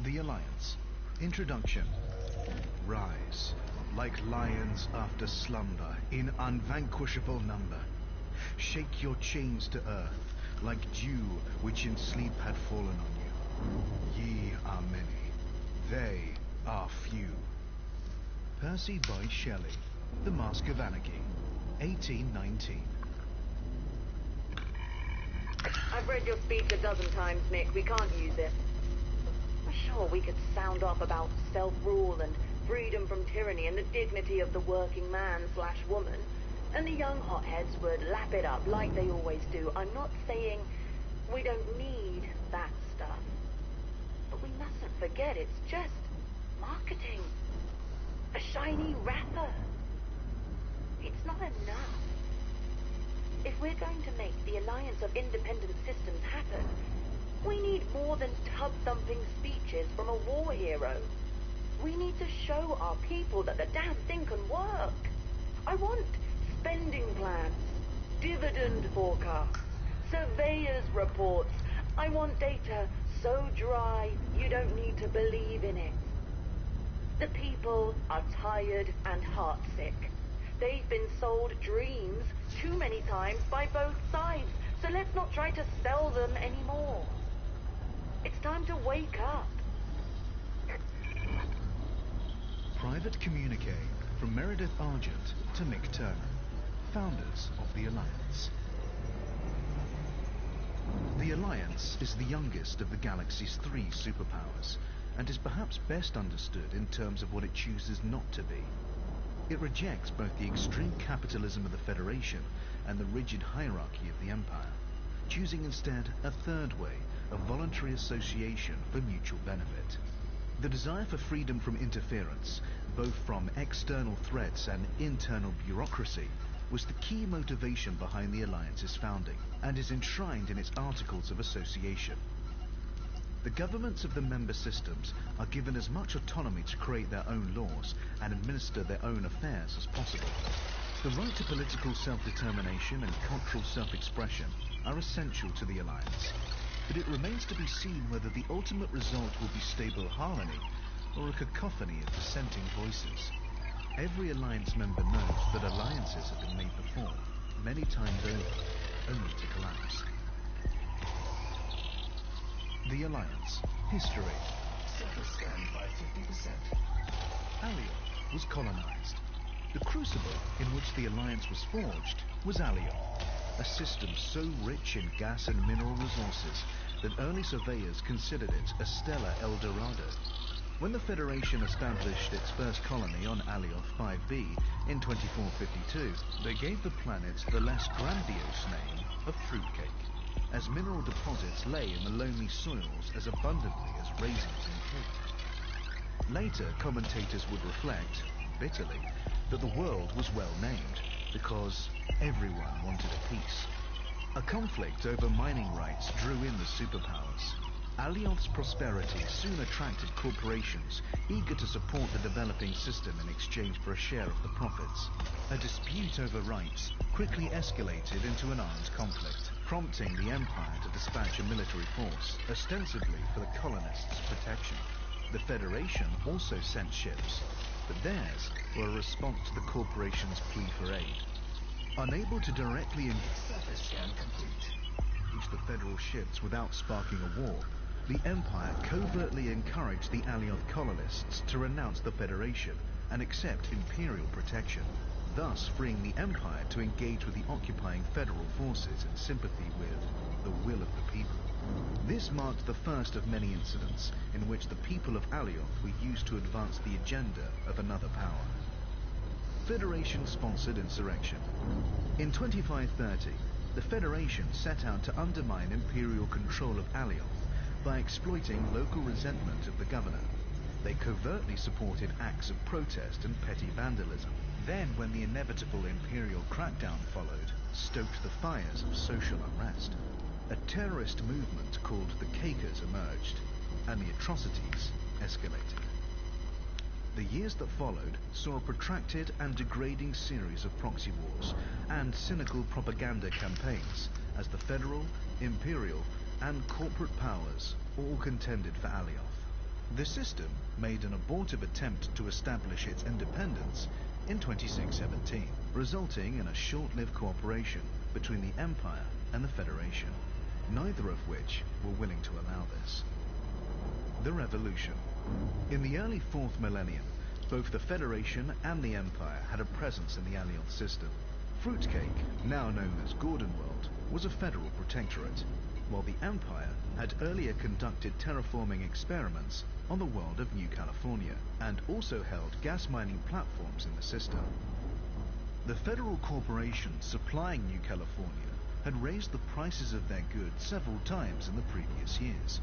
The Alliance. Introduction. Rise, like lions after slumber, in unvanquishable number. Shake your chains to earth, like dew which in sleep had fallen on you. Ye are many, they are few. Percy Bysshe Shelley, The Mask of Anarchy, 1819. I've read your speech a dozen times, Nick. We can't use it. Sure, we could sound off about self-rule and freedom from tyranny and the dignity of the working man/woman, and the young hotheads would lap it up like they always do. I'm not saying we don't need that stuff, but we mustn't forget it's just marketing. A shiny wrapper. It's not enough. If we're going to make the Alliance of Independent Systems happen, we need more than tub-thumping speeches from a war hero. We need to show our people that the damn thing can work. I want spending plans, dividend forecasts, surveyors' reports. I want data so dry you don't need to believe in it. The people are tired and heartsick. They've been sold dreams too many times by both sides, so let's not try to sell them anymore. It's time to wake up. Private communique from Meredith Argent to Mick Turner, founders of the Alliance. The Alliance is the youngest of the galaxy's 3 superpowers, and is perhaps best understood in terms of what it chooses not to be. It rejects both the extreme capitalism of the Federation and the rigid hierarchy of the Empire, choosing instead a third way, a voluntary association for mutual benefit. The desire for freedom from interference, both from external threats and internal bureaucracy, was the key motivation behind the Alliance's founding, and is enshrined in its Articles of Association. The governments of the member systems are given as much autonomy to create their own laws and administer their own affairs as possible. The right to political self-determination and cultural self-expression are essential to the Alliance, but it remains to be seen whether the ultimate result will be stable harmony or a cacophony of dissenting voices. Every Alliance member knows that alliances have been made before, many times over, only to collapse. The Alliance. History. Surface scanned by 50%. Alioth was colonized. The crucible in which the Alliance was forged was Alioth, a system so rich in gas and mineral resources that early surveyors considered it a stellar El Dorado. When the Federation established its first colony on Alioth 5b in 2452, they gave the planet the less grandiose name of Fruitcake, as mineral deposits lay in the loamy soils as abundantly as raisins in cake. Later, commentators would reflect, bitterly, that the world was well named because everyone wanted a piece. A conflict over mining rights drew in the superpowers. Alioth's prosperity soon attracted corporations eager to support the developing system in exchange for a share of the profits. A dispute over rights quickly escalated into an armed conflict, prompting the Empire to dispatch a military force, ostensibly for the colonists' protection. The Federation also sent ships, but theirs were a response to the corporation's plea for aid. Unable to directly Surface scan complete. the Federal ships without sparking a war, the Empire covertly encouraged the Alioth colonists to renounce the Federation and accept Imperial protection, thus freeing the Empire to engage with the occupying Federal forces in sympathy with the will of the people. This marked the first of many incidents in which the people of Alioth were used to advance the agenda of another power. Federation-sponsored insurrection. In 2530, the Federation set out to undermine Imperial control of Alioth by exploiting local resentment of the governor. They covertly supported acts of protest and petty vandalism. Then, when the inevitable Imperial crackdown followed, stoked the fires of social unrest. A terrorist movement called the Quakers emerged, and the atrocities escalated. The years that followed saw a protracted and degrading series of proxy wars and cynical propaganda campaigns as the Federal, Imperial, and corporate powers all contended for Alioth. The system made an abortive attempt to establish its independence in 2617, resulting in a short-lived cooperation between the Empire and the Federation, neither of which were willing to allow this. The Revolution. In the early 4th millennium, both the Federation and the Empire had a presence in the Alioth system. Fruitcake, now known as Gordonworld, was a federal protectorate, while the Empire had earlier conducted terraforming experiments on the world of New California, and also held gas mining platforms in the system. The federal corporations supplying New California had raised the prices of their goods several times in the previous years,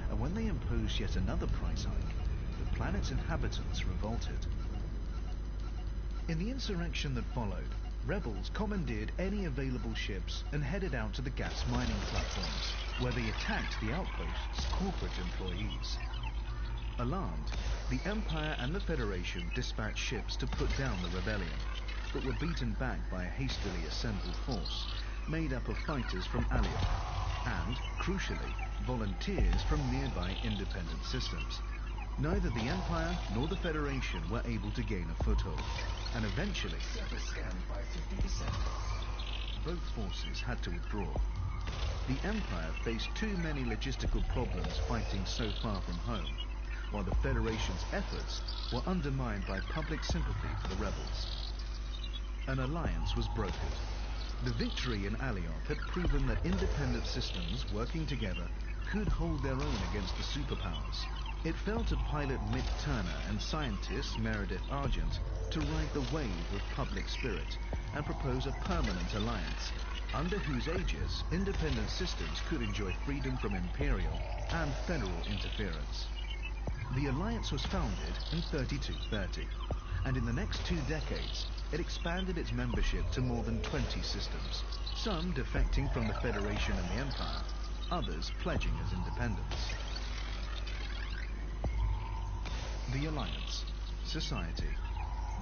and when they imposed yet another price hike, the planet's inhabitants revolted. In the insurrection that followed, rebels commandeered any available ships and headed out to the gas mining platforms, where they attacked the outpost's corporate employees. Alarmed, the Empire and the Federation dispatched ships to put down the rebellion, but were beaten back by a hastily assembled force made up of fighters from Alioth and, crucially, volunteers from nearby independent systems. Neither the Empire nor the Federation were able to gain a foothold, and eventually Surface scanned by 50%. both forces had to withdraw. The Empire faced too many logistical problems fighting so far from home, while the Federation's efforts were undermined by public sympathy for the rebels. An alliance was brokered. The victory in Alioth had proven that independent systems working together could hold their own against the superpowers. It fell to pilot Mick Turner and scientist Meredith Argent to ride the wave of public spirit and propose a permanent alliance, under whose aegis independent systems could enjoy freedom from imperial and federal interference. The alliance was founded in 3230, and in the next 2 decades, it expanded its membership to more than 20 systems, some defecting from the Federation and the Empire, others pledging as independents. The Alliance. Society.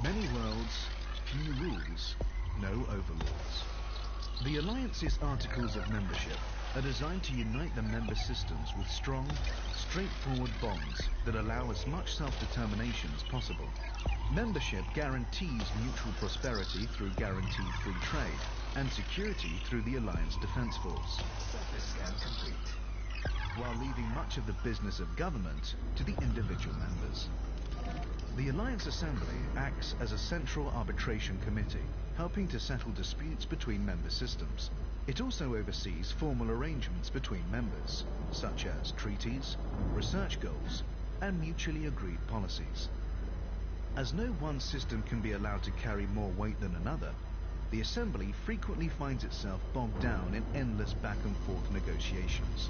Many worlds, few rules, no overlords. The Alliance's Articles of Membership are designed to unite the member systems with strong, straightforward bonds that allow as much self-determination as possible. Membership guarantees mutual prosperity through guaranteed free trade, and security through the Alliance Defense Force, Surface scan complete. while leaving much of the business of government to the individual members. The Alliance Assembly acts as a central arbitration committee, helping to settle disputes between member systems. It also oversees formal arrangements between members, such as treaties, research goals, and mutually agreed policies. As no one system can be allowed to carry more weight than another, the Assembly frequently finds itself bogged down in endless back and forth negotiations.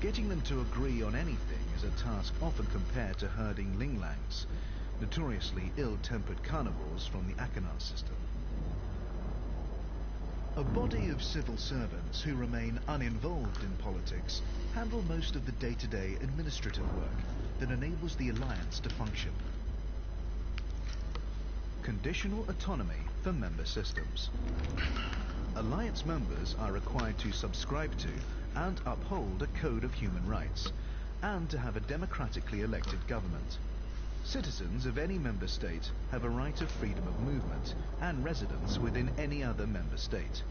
Getting them to agree on anything is a task often compared to herding linglangs, notoriously ill-tempered carnivores from the Achenar system. A body of civil servants who remain uninvolved in politics handle most of the day-to-day administrative work that enables the Alliance to function. Conditional autonomy for member systems. Alliance members are required to subscribe to and uphold a code of human rights, and to have a democratically elected government. Citizens of any member state have a right of freedom of movement and residence within any other member state.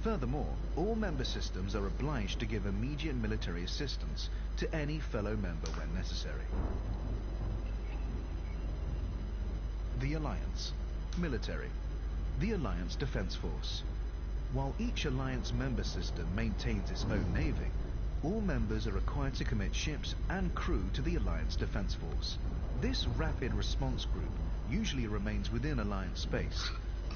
Furthermore, all member systems are obliged to give immediate military assistance to any fellow member when necessary. The Alliance. Military. The Alliance Defense Force. While each Alliance member system maintains its own navy, all members are required to commit ships and crew to the Alliance Defense Force. This rapid response group usually remains within Alliance space,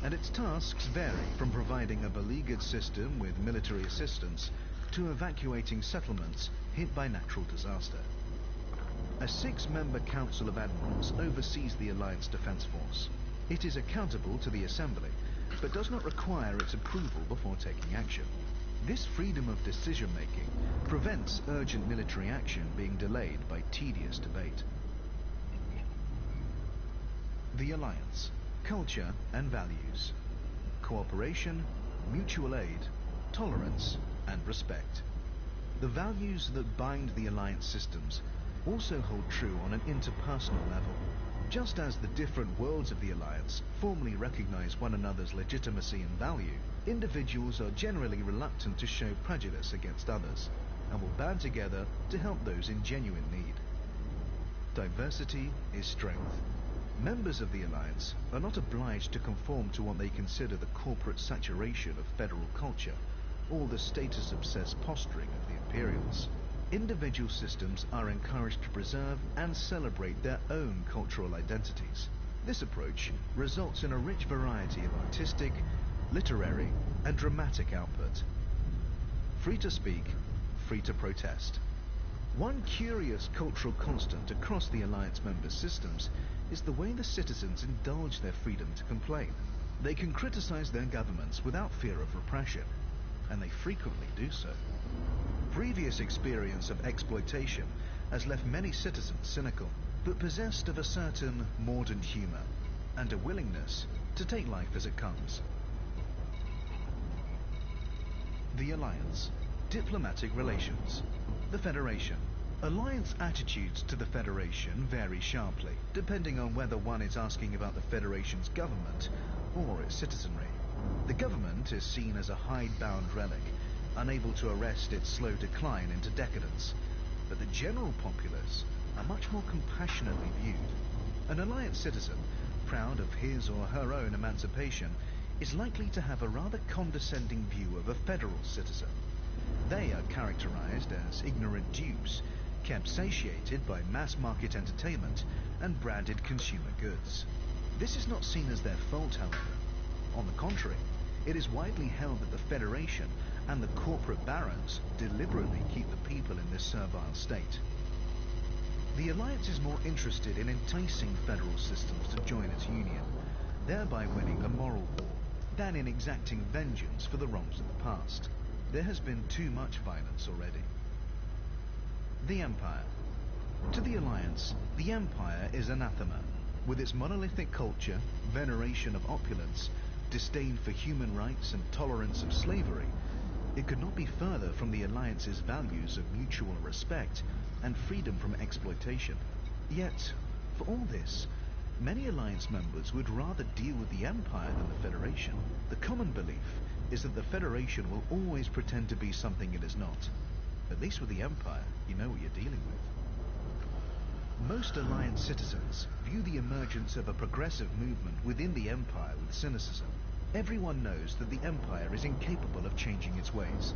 and its tasks vary from providing a beleaguered system with military assistance to evacuating settlements hit by natural disaster. A 6-member Council of Admirals oversees the Alliance Defense Force. It is accountable to the Assembly, but does not require its approval before taking action. This freedom of decision-making prevents urgent military action being delayed by tedious debate. The Alliance. Culture and values. Cooperation, mutual aid, tolerance, and respect. The values that bind the Alliance systems also hold true on an interpersonal level. Just as the different worlds of the Alliance formally recognize one another's legitimacy and value, individuals are generally reluctant to show prejudice against others, and will band together to help those in genuine need. Diversity is strength. Members of the Alliance are not obliged to conform to what they consider the corporate saturation of federal culture, or the status-obsessed posturing of the Imperials. Individual systems are encouraged to preserve and celebrate their own cultural identities. This approach results in a rich variety of artistic, literary, and dramatic output. Free to speak, free to protest. One curious cultural constant across the Alliance member systems is the way the citizens indulge their freedom to complain. They can criticize their governments without fear of repression, and they frequently do so. Previous experience of exploitation has left many citizens cynical, but possessed of a certain mordant humor and a willingness to take life as it comes. The Alliance. Diplomatic relations. The Federation. Alliance attitudes to the Federation vary sharply, depending on whether one is asking about the Federation's government or its citizenry. The government is seen as a hidebound relic, unable to arrest its slow decline into decadence, but the general populace are much more compassionately viewed. An Alliance citizen, proud of his or her own emancipation, is likely to have a rather condescending view of a federal citizen. They are characterized as ignorant dupes, kept satiated by mass-market entertainment and branded consumer goods. This is not seen as their fault, however. On the contrary, it is widely held that the Federation and the corporate barons deliberately keep the people in this servile state. The Alliance is more interested in enticing federal systems to join its union, thereby winning a moral war, than in exacting vengeance for the wrongs of the past. There has been too much violence already. The Empire. To the Alliance, the Empire is anathema. With its monolithic culture, veneration of opulence, disdain for human rights and tolerance of slavery, it could not be further from the Alliance's values of mutual respect and freedom from exploitation. Yet, for all this, many Alliance members would rather deal with the Empire than the Federation. The common belief is that the Federation will always pretend to be something it is not. At least with the Empire, you know what you're dealing with. Most Alliance citizens view the emergence of a progressive movement within the Empire with cynicism. Everyone knows that the Empire is incapable of changing its ways.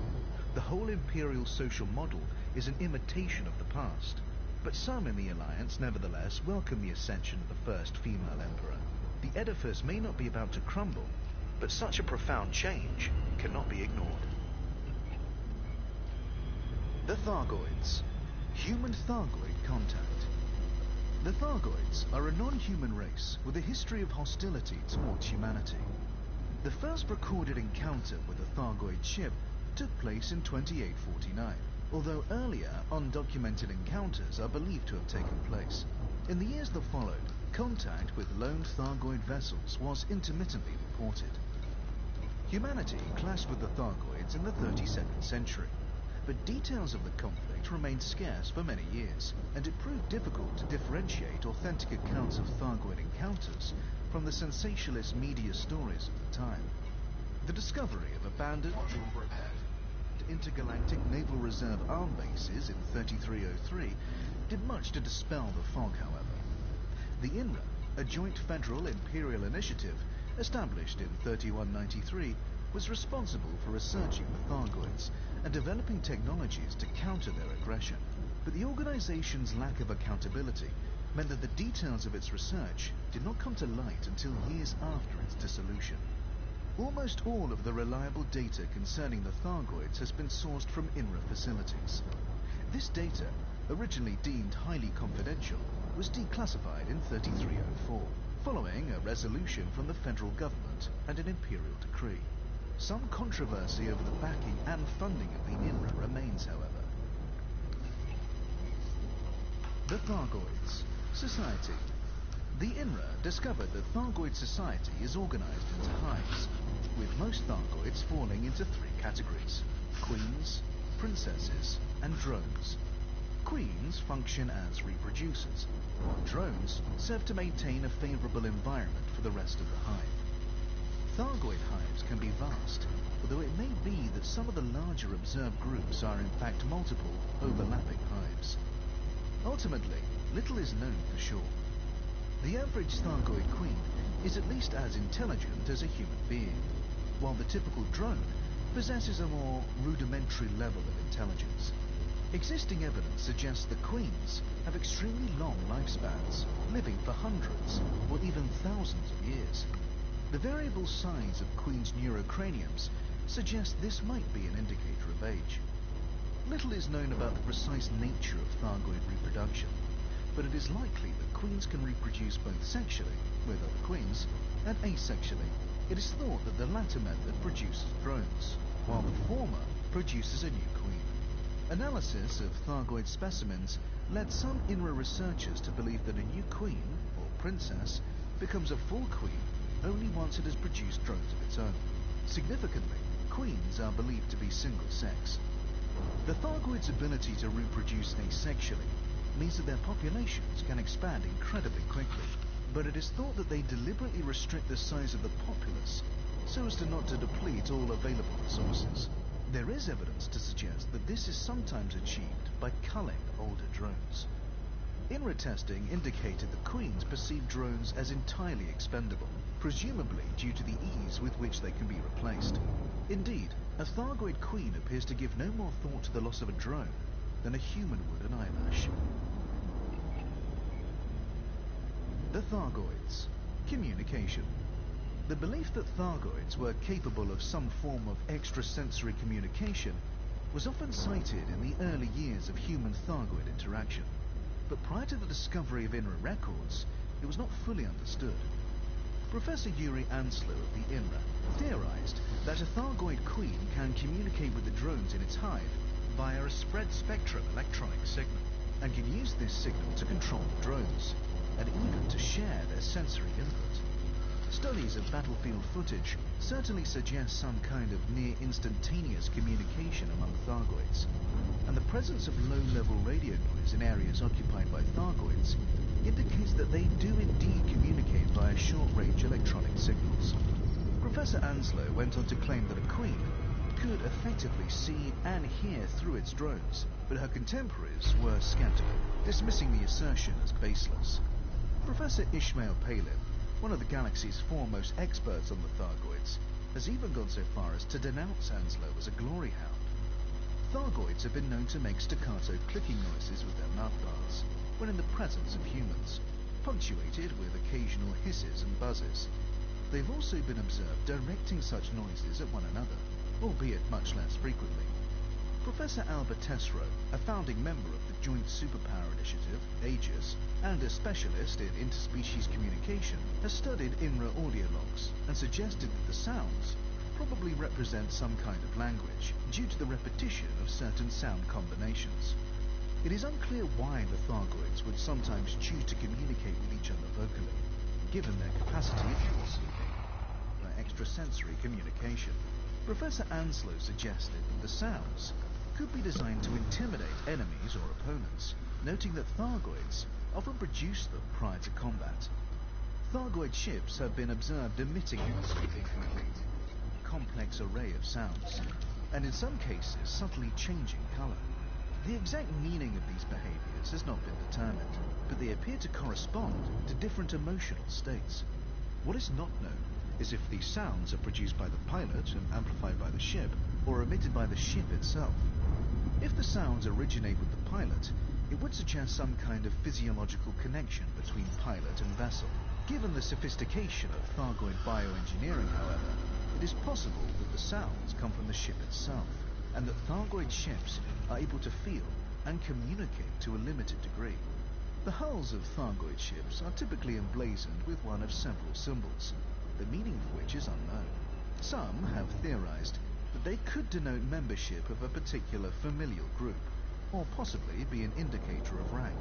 The whole Imperial social model is an imitation of the past. But some in the Alliance, nevertheless, welcome the ascension of the first female Emperor. The edifice may not be about to crumble, but such a profound change cannot be ignored. The Thargoids. Human-Thargoid contact. The Thargoids are a non-human race with a history of hostility towards humanity. The first recorded encounter with a Thargoid ship took place in 2849, although earlier undocumented encounters are believed to have taken place. In the years that followed, contact with lone Thargoid vessels was intermittently reported. Humanity clashed with the Thargoids in the 32nd century, but details of the conflict remained scarce for many years, and it proved difficult to differentiate authentic accounts of Thargoid encounters from the sensationalist media stories of the time. The discovery of abandoned intergalactic Naval Reserve arm bases in 3303 did much to dispel the fog, however. The INRA, a joint federal imperial initiative established in 3193, was responsible for researching the Thargoids and developing technologies to counter their aggression. But the organization's lack of accountability meant that the details of its research did not come to light until years after its dissolution. Almost all of the reliable data concerning the Thargoids has been sourced from INRA facilities. This data, originally deemed highly confidential, was declassified in 3304, following a resolution from the federal government and an imperial decree. Some controversy over the backing and funding of the INRA remains, however. The Thargoids. Society. The INRA discovered that Thargoid society is organized into hives, with most Thargoids falling into three categories: queens, princesses, and drones. Queens function as reproducers, while drones serve to maintain a favorable environment for the rest of the hive. Thargoid hives can be vast, although it may be that some of the larger observed groups are in fact multiple, overlapping hives. Ultimately, little is known for sure. The average Thargoid queen is at least as intelligent as a human being, while the typical drone possesses a more rudimentary level of intelligence. Existing evidence suggests that queens have extremely long lifespans, living for hundreds or even thousands of years. The variable size of queens' neurocraniums suggests this might be an indicator of age. Little is known about the precise nature of Thargoid reproduction, but it is likely that queens can reproduce both sexually, with other queens, and asexually. It is thought that the latter method produces drones, while the former produces a new queen. Analysis of Thargoid specimens led some INRA researchers to believe that a new queen, or princess, becomes a full queen only once it has produced drones of its own. Significantly, queens are believed to be single-sex. The Thargoids' ability to reproduce asexually means that their populations can expand incredibly quickly, but it is thought that they deliberately restrict the size of the populace so as to not to deplete all available resources. There is evidence to suggest that this is sometimes achieved by culling older drones. INRA testing indicated that queens perceive drones as entirely expendable, presumably due to the ease with which they can be replaced. Indeed, a Thargoid queen appears to give no more thought to the loss of a drone than a human would an eyelash. The Thargoids. Communication. The belief that Thargoids were capable of some form of extrasensory communication was often cited in the early years of human-Thargoid interaction. But prior to the discovery of INRA records, it was not fully understood. Professor Yuri Anslow of the INRA theorized that a Thargoid queen can communicate with the drones in its hive via a spread-spectrum electronic signal, and can use this signal to control the drones, and even to share their sensory input. Studies of battlefield footage certainly suggest some kind of near-instantaneous communication among Thargoids, and the presence of low-level radio noise in areas occupied by Thargoids indicates that they do indeed communicate via short-range electronic signals. Professor Anslow went on to claim that a queen could effectively see and hear through its drones, but her contemporaries were skeptical, dismissing the assertion as baseless. Professor Ishmael Palin, one of the galaxy's foremost experts on the Thargoids, has even gone so far as to denounce Anslow as a glory hound. Thargoids have been known to make staccato clicking noises with their mouthparts when in the presence of humans, punctuated with occasional hisses and buzzes. They've also been observed directing such noises at one another, albeit much less frequently. Professor Albert Tesreau, a founding member of the Joint Superpower Initiative, AEGIS, and a specialist in interspecies communication, has studied INRA audio logs and suggested that the sounds probably represent some kind of language due to the repetition of certain sound combinations. It is unclear why the Thargoids would sometimes choose to communicate with each other vocally, given their capacity for extrasensory communication. Professor Anslow suggested that the sounds could be designed to intimidate enemies or opponents, noting that Thargoids often produce them prior to combat. Thargoid ships have been observed emitting a complex array of sounds, and in some cases subtly changing colour. The exact meaning of these behaviours has not been determined, but they appear to correspond to different emotional states. What is not known is if these sounds are produced by the pilot and amplified by the ship, or emitted by the ship itself. If the sounds originate with the pilot, it would suggest some kind of physiological connection between pilot and vessel. Given the sophistication of Thargoid bioengineering, however, it is possible that the sounds come from the ship itself, and that Thargoid ships are able to feel and communicate to a limited degree. The hulls of Thargoid ships are typically emblazoned with one of several symbols, the meaning of which is unknown. Some have theorized that they could denote membership of a particular familial group, or possibly be an indicator of rank.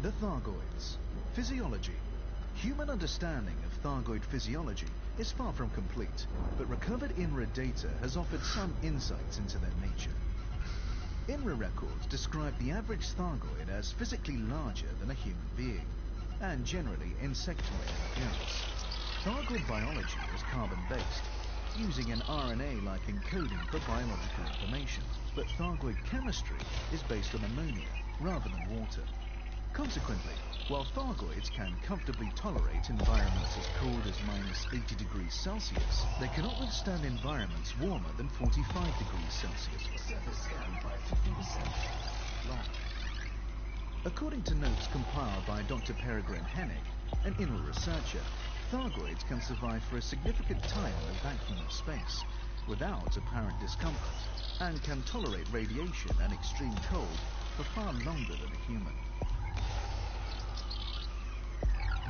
The Thargoids. Physiology. Human understanding of Thargoid physiology is far from complete, but recovered INRA data has offered some insights into their nature. INRA records describe the average Thargoid as physically larger than a human being, and generally insectoid in appearance. Thargoid biology is carbon-based, using an RNA-like encoding for biological information, but Thargoid chemistry is based on ammonia rather than water. Consequently, while Thargoids can comfortably tolerate environments as cold as -80 degrees Celsius, they cannot withstand environments warmer than 45 degrees Celsius. Surface scan by 50% long. According to notes compiled by Dr. Peregrine Hennig, an INRA researcher, Thargoids can survive for a significant time in the vacuum of space, without apparent discomfort, and can tolerate radiation and extreme cold for far longer than a human.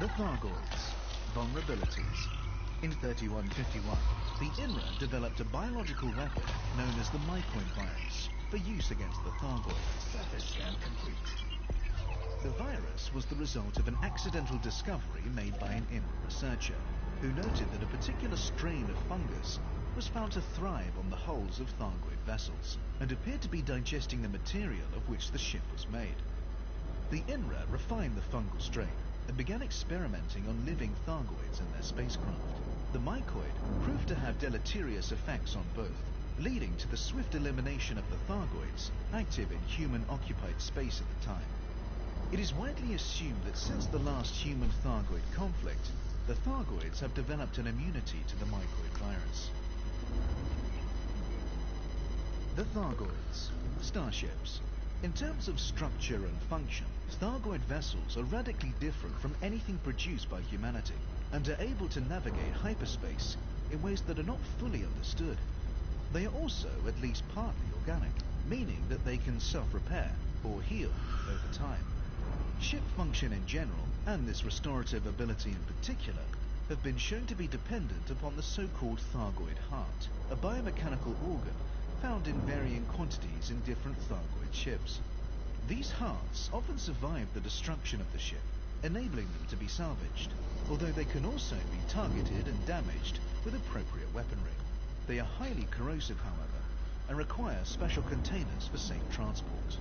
The Thargoids. Vulnerabilities. In 3151, the INRA developed a biological weapon known as the mycoid virus for use against the Thargoids. Surface scan complete. The virus was the result of an accidental discovery made by an INRA researcher, who noted that a particular strain of fungus was found to thrive on the hulls of Thargoid vessels, and appeared to be digesting the material of which the ship was made. The INRA refined the fungal strain, and began experimenting on living Thargoids in their spacecraft. The mycoid proved to have deleterious effects on both, leading to the swift elimination of the Thargoids active in human-occupied space at the time. It is widely assumed that since the last human-Thargoid conflict, the Thargoids have developed an immunity to the mycoid virus. The Thargoids. Starships. In terms of structure and function, Thargoid vessels are radically different from anything produced by humanity, and are able to navigate hyperspace in ways that are not fully understood. They are also at least partly organic, meaning that they can self-repair or heal over time. Ship function in general, and this restorative ability in particular, have been shown to be dependent upon the so-called Thargoid heart, a biomechanical organ found in varying quantities in different Thargoid ships. These hearts often survive the destruction of the ship, enabling them to be salvaged, although they can also be targeted and damaged with appropriate weaponry. They are highly corrosive, however, and require special containers for safe transport.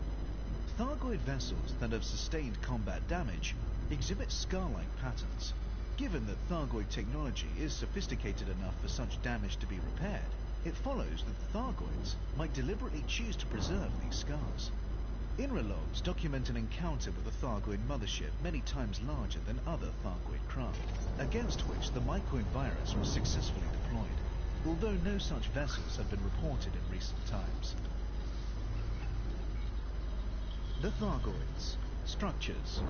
Thargoid vessels that have sustained combat damage exhibit scar-like patterns. Given that Thargoid technology is sophisticated enough for such damage to be repaired, it follows that the Thargoids might deliberately choose to preserve these scars. INRA logs document an encounter with a Thargoid mothership many times larger than other Thargoid craft, against which the Mycoin virus was successfully deployed, although no such vessels have been reported in recent times. The Thargoids. Structures.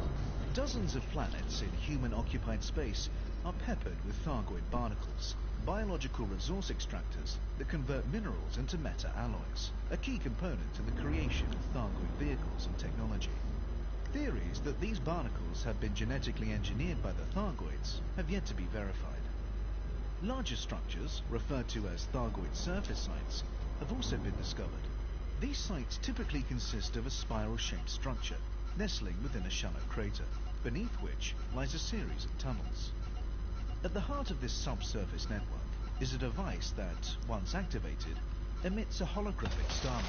Dozens of planets in human-occupied space are peppered with Thargoid barnacles, biological resource extractors that convert minerals into meta-alloys, a key component in the creation of Thargoid vehicles and technology. Theories that these barnacles have been genetically engineered by the Thargoids have yet to be verified. Larger structures, referred to as Thargoid surface sites, have also been discovered. These sites typically consist of a spiral-shaped structure, nestling within a shallow crater, beneath which lies a series of tunnels. At the heart of this subsurface network is a device that, once activated, emits a holographic starlight.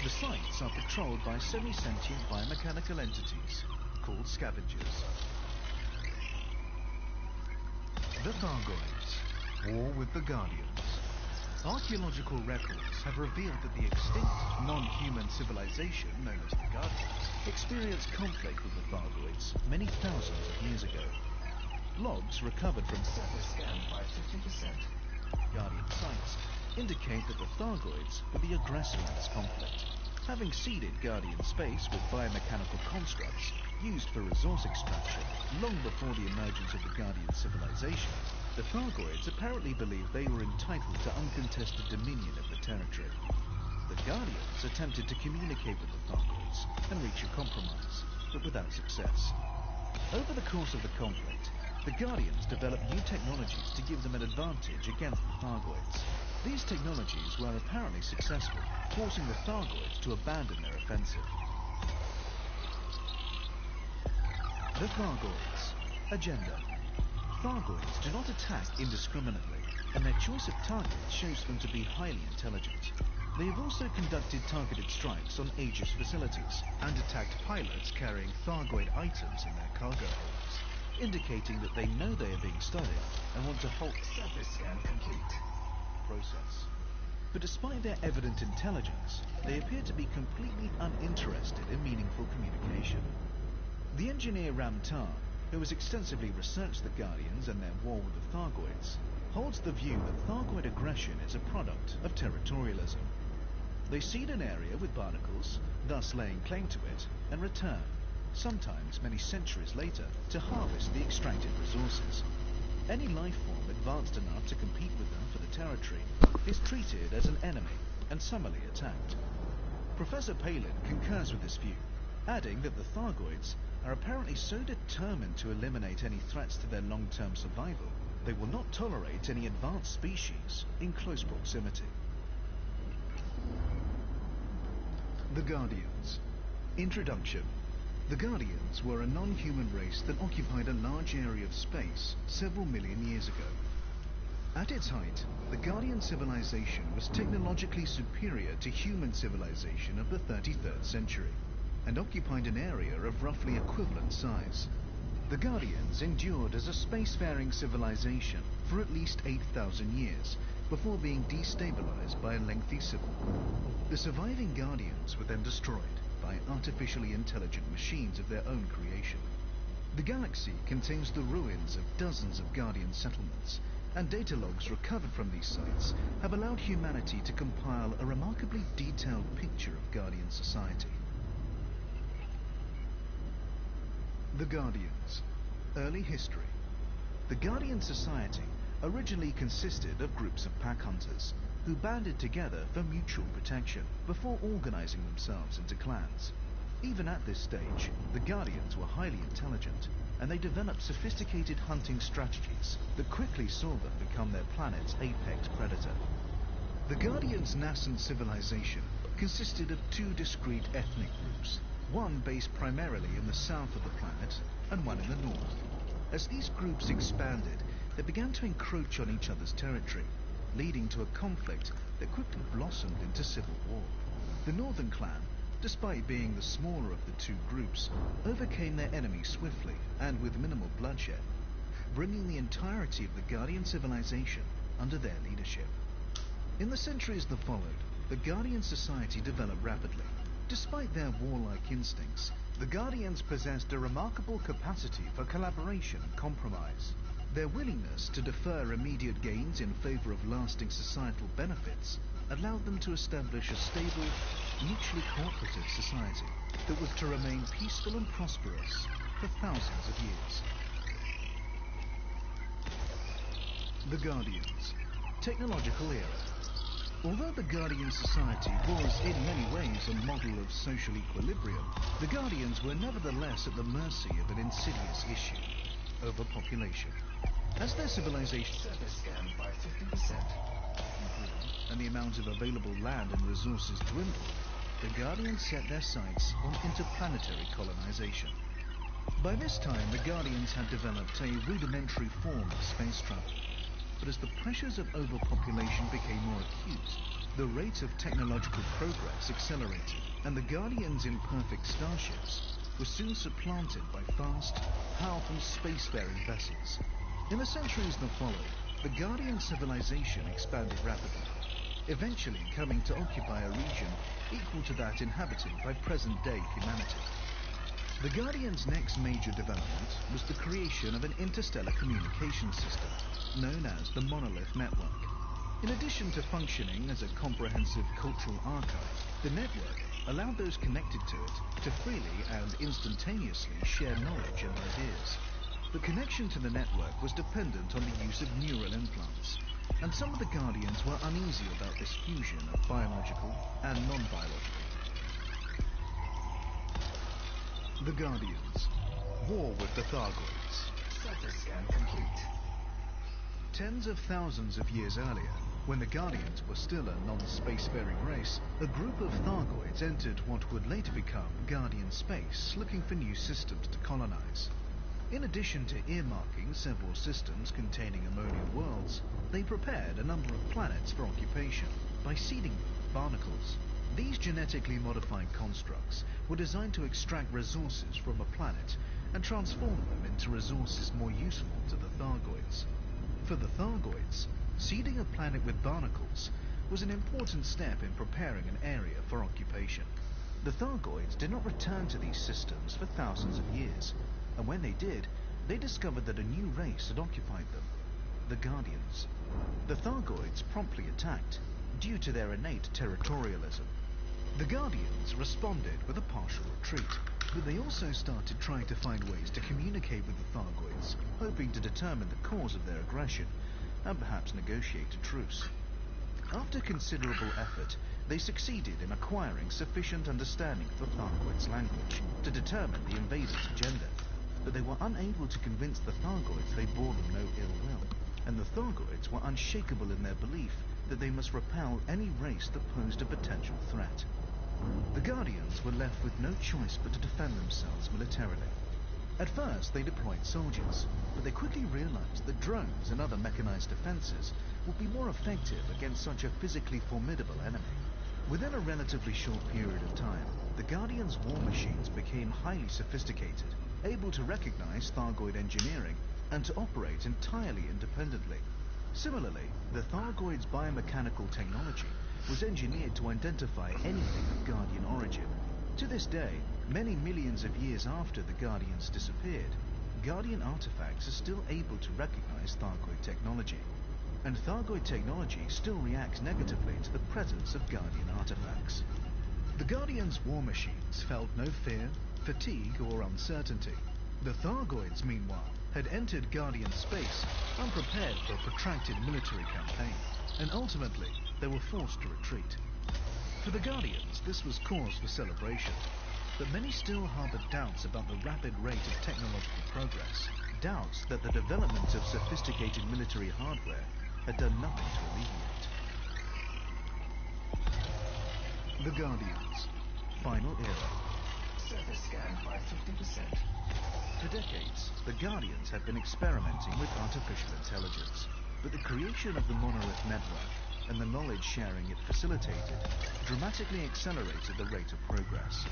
The sites are patrolled by semi-sentient biomechanical entities called scavengers. The Thargoids. War with the Guardians. Archaeological records have revealed that the extinct, non-human civilization known as the Guardians experienced conflict with the Thargoids many thousands of years ago. Logs recovered from surface scan by 50% Guardian sites indicate that the Thargoids were the aggressor in this conflict. Having seeded Guardian space with biomechanical constructs used for resource extraction long before the emergence of the Guardian civilization, the Thargoids apparently believed they were entitled to uncontested dominion of the territory. The Guardians attempted to communicate with the Thargoids and reach a compromise, but without success. Over the course of the conflict, the Guardians developed new technologies to give them an advantage against the Thargoids. These technologies were apparently successful, forcing the Thargoids to abandon their offensive. The Thargoids. Agenda. Thargoids do not attack indiscriminately, and their choice of targets shows them to be highly intelligent. They have also conducted targeted strikes on Aegis facilities, and attacked pilots carrying Thargoid items in their cargo holds, indicating that they know they are being studied and want to halt surface scan complete process. But despite their evident intelligence, they appear to be completely uninterested in meaningful communication. The engineer Ramtar, who has extensively researched the Guardians and their war with the Thargoids, holds the view that Thargoid aggression is a product of territorialism. They seed an area with barnacles, thus laying claim to it, and return, sometimes many centuries later, to harvest the extracted resources. Any life form advanced enough to compete with them for the territory is treated as an enemy and summarily attacked. Professor Palin concurs with this view, adding that the Thargoids are apparently so determined to eliminate any threats to their long-term survival, they will not tolerate any advanced species in close proximity. The Guardians. Introduction. The Guardians were a non-human race that occupied a large area of space several million years ago. At its height, the Guardian civilization was technologically superior to human civilization of the 33rd century, and occupied an area of roughly equivalent size. The Guardians endured as a spacefaring civilization for at least 8,000 years, before being destabilized by a lengthy civil war. The surviving Guardians were then destroyed by artificially intelligent machines of their own creation. The galaxy contains the ruins of dozens of Guardian settlements, and data logs recovered from these sites have allowed humanity to compile a remarkably detailed picture of Guardian society. The Guardians. Early history. The Guardian society originally consisted of groups of pack hunters who banded together for mutual protection before organizing themselves into clans. Even at this stage, the Guardians were highly intelligent, and they developed sophisticated hunting strategies that quickly saw them become their planet's apex predator. The Guardians' nascent civilization consisted of two discrete ethnic groups, one based primarily in the south of the planet and one in the north. As these groups expanded, they began to encroach on each other's territory, leading to a conflict that quickly blossomed into civil war. The Northern Clan, despite being the smaller of the two groups, overcame their enemy swiftly and with minimal bloodshed, bringing the entirety of the Guardian civilization under their leadership. In the centuries that followed, the Guardian society developed rapidly. Despite their warlike instincts, the Guardians possessed a remarkable capacity for collaboration and compromise. Their willingness to defer immediate gains in favor of lasting societal benefits allowed them to establish a stable, mutually cooperative society that was to remain peaceful and prosperous for thousands of years. The Guardians. Technological era. Although the Guardian society was in many ways a model of social equilibrium, the Guardians were nevertheless at the mercy of an insidious issue: overpopulation. As their civilization Surface scanned by 50%. and the amount of available land and resources dwindled, the Guardians set their sights on interplanetary colonization. By this time, the Guardians had developed a rudimentary form of space travel. But as the pressures of overpopulation became more acute, the rate of technological progress accelerated, and the Guardians' imperfect starships were soon supplanted by fast, powerful spacefaring vessels. In the centuries that followed, the Guardian civilization expanded rapidly, eventually coming to occupy a region equal to that inhabited by present-day humanity. The Guardians' next major development was the creation of an interstellar communication system, known as the Monolith Network. In addition to functioning as a comprehensive cultural archive, the network allowed those connected to it to freely and instantaneously share knowledge and ideas. The connection to the network was dependent on the use of neural implants, and some of the Guardians were uneasy about this fusion of biological and non-biological. The Guardians. War with the Thargoids. Surface scan complete. Tens of thousands of years earlier, when the Guardians were still a non-spacefaring race, a group of Thargoids entered what would later become Guardian space, looking for new systems to colonize. In addition to earmarking several systems containing ammonia worlds, they prepared a number of planets for occupation by seeding them with barnacles. These genetically modified constructs were designed to extract resources from a planet and transform them into resources more useful to the Thargoids. For the Thargoids, seeding a planet with barnacles was an important step in preparing an area for occupation. The Thargoids did not return to these systems for thousands of years, and when they did, they discovered that a new race had occupied them: the Guardians. The Thargoids promptly attacked, due to their innate territorialism. The Guardians responded with a partial retreat, but they also started trying to find ways to communicate with the Thargoids, hoping to determine the cause of their aggression, and perhaps negotiate a truce. After considerable effort, they succeeded in acquiring sufficient understanding of the Thargoids' language to determine the invaders' agenda, but they were unable to convince the Thargoids they bore them no ill will, and the Thargoids were unshakable in their belief that they must repel any race that posed a potential threat. The Guardians were left with no choice but to defend themselves militarily. At first, they deployed soldiers, but they quickly realized that drones and other mechanized defenses would be more effective against such a physically formidable enemy. Within a relatively short period of time, the Guardians' war machines became highly sophisticated, able to recognize Thargoid engineering and to operate entirely independently. Similarly, the Thargoids' biomechanical technology was engineered to identify anything of Guardian origin. To this day, many millions of years after the Guardians disappeared, Guardian artifacts are still able to recognize Thargoid technology, and Thargoid technology still reacts negatively to the presence of Guardian artifacts. The Guardians' war machines felt no fear, fatigue, or uncertainty. The Thargoids, meanwhile, had entered Guardian space unprepared for a protracted military campaign, and ultimately they were forced to retreat. For the Guardians, this was cause for celebration, but many still harbored doubts about the rapid rate of technological progress, doubts that the development of sophisticated military hardware had done nothing to alleviate. The Guardians. Final era. Surface scan by 50%. For decades, the Guardians had been experimenting with artificial intelligence, but the creation of the Monolith Network and the knowledge sharing it facilitated dramatically accelerated the rate of progress.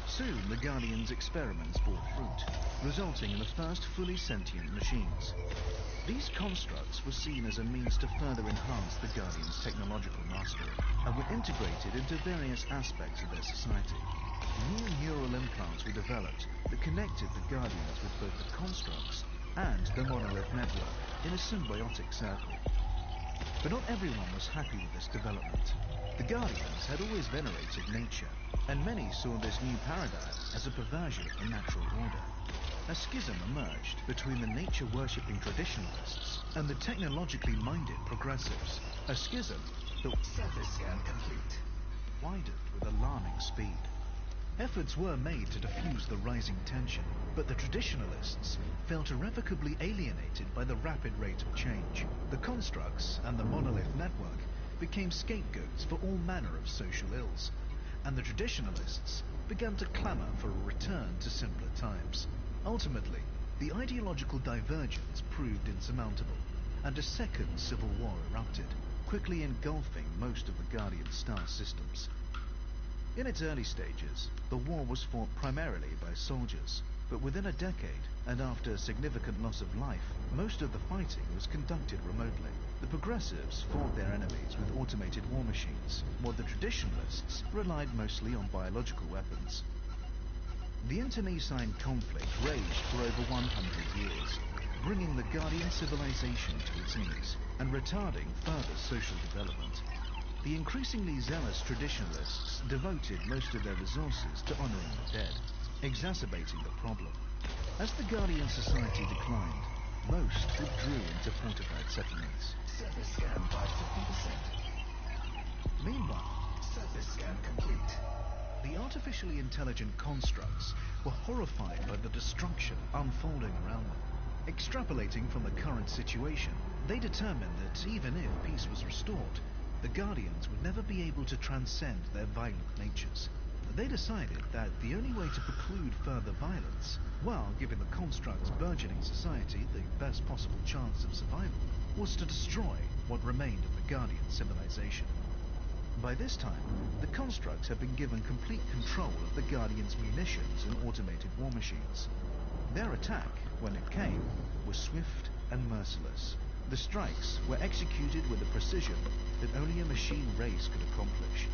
Soon, the Guardians' experiments bore fruit, resulting in the first fully sentient machines. These constructs were seen as a means to further enhance the Guardians' technological mastery and were integrated into various aspects of their society. New neural implants were developed that connected the Guardians with both the constructs and the Monolith Network in a symbiotic circle. But not everyone was happy with this development. The Guardians had always venerated nature, and many saw this new paradigm as a perversion of the natural order. A schism emerged between the nature-worshipping traditionalists and the technologically minded progressives. A schism that Surface scan complete. widened with alarming speed. Efforts were made to diffuse the rising tension, but the traditionalists felt irrevocably alienated by the rapid rate of change. The constructs and the Monolith Network became scapegoats for all manner of social ills, and the traditionalists began to clamor for a return to simpler times. Ultimately, the ideological divergence proved insurmountable, and a second civil war erupted, quickly engulfing most of the Guardian star systems. In its early stages, the war was fought primarily by soldiers, but within a decade, and after significant loss of life, most of the fighting was conducted remotely. The progressives fought their enemies with automated war machines, while the traditionalists relied mostly on biological weapons. The internecine conflict raged for over 100 years, bringing the Guardian civilization to its knees and retarding further social development. The increasingly zealous traditionalists devoted most of their resources to honoring the dead, exacerbating the problem. As the Guardian society declined, most withdrew into fortified settlements. Surface scan by 50%. Meanwhile, Surface scan complete. the artificially intelligent constructs were horrified by the destruction unfolding around them. Extrapolating from the current situation, they determined that even if peace was restored, the Guardians would never be able to transcend their violent natures. They decided that the only way to preclude further violence, while giving the construct's burgeoning society the best possible chance of survival, was to destroy what remained of the Guardian civilization. By this time, the constructs had been given complete control of the Guardians' munitions and automated war machines. Their attack, when it came, was swift and merciless. The strikes were executed with a precision that only a machine race could accomplish.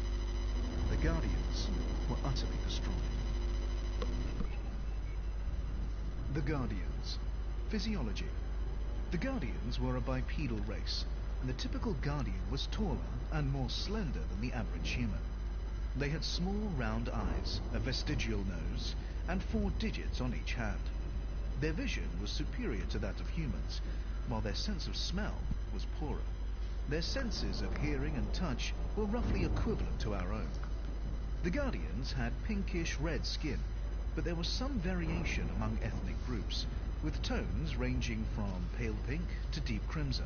The Guardians were utterly destroyed. The Guardians. Physiology. The Guardians were a bipedal race, and the typical Guardian was taller and more slender than the average human. They had small round eyes, a vestigial nose, and 4 digits on each hand. Their vision was superior to that of humans, while their sense of smell was poorer. Their senses of hearing and touch were roughly equivalent to our own. The Guardians had pinkish red skin, but there was some variation among ethnic groups, with tones ranging from pale pink to deep crimson.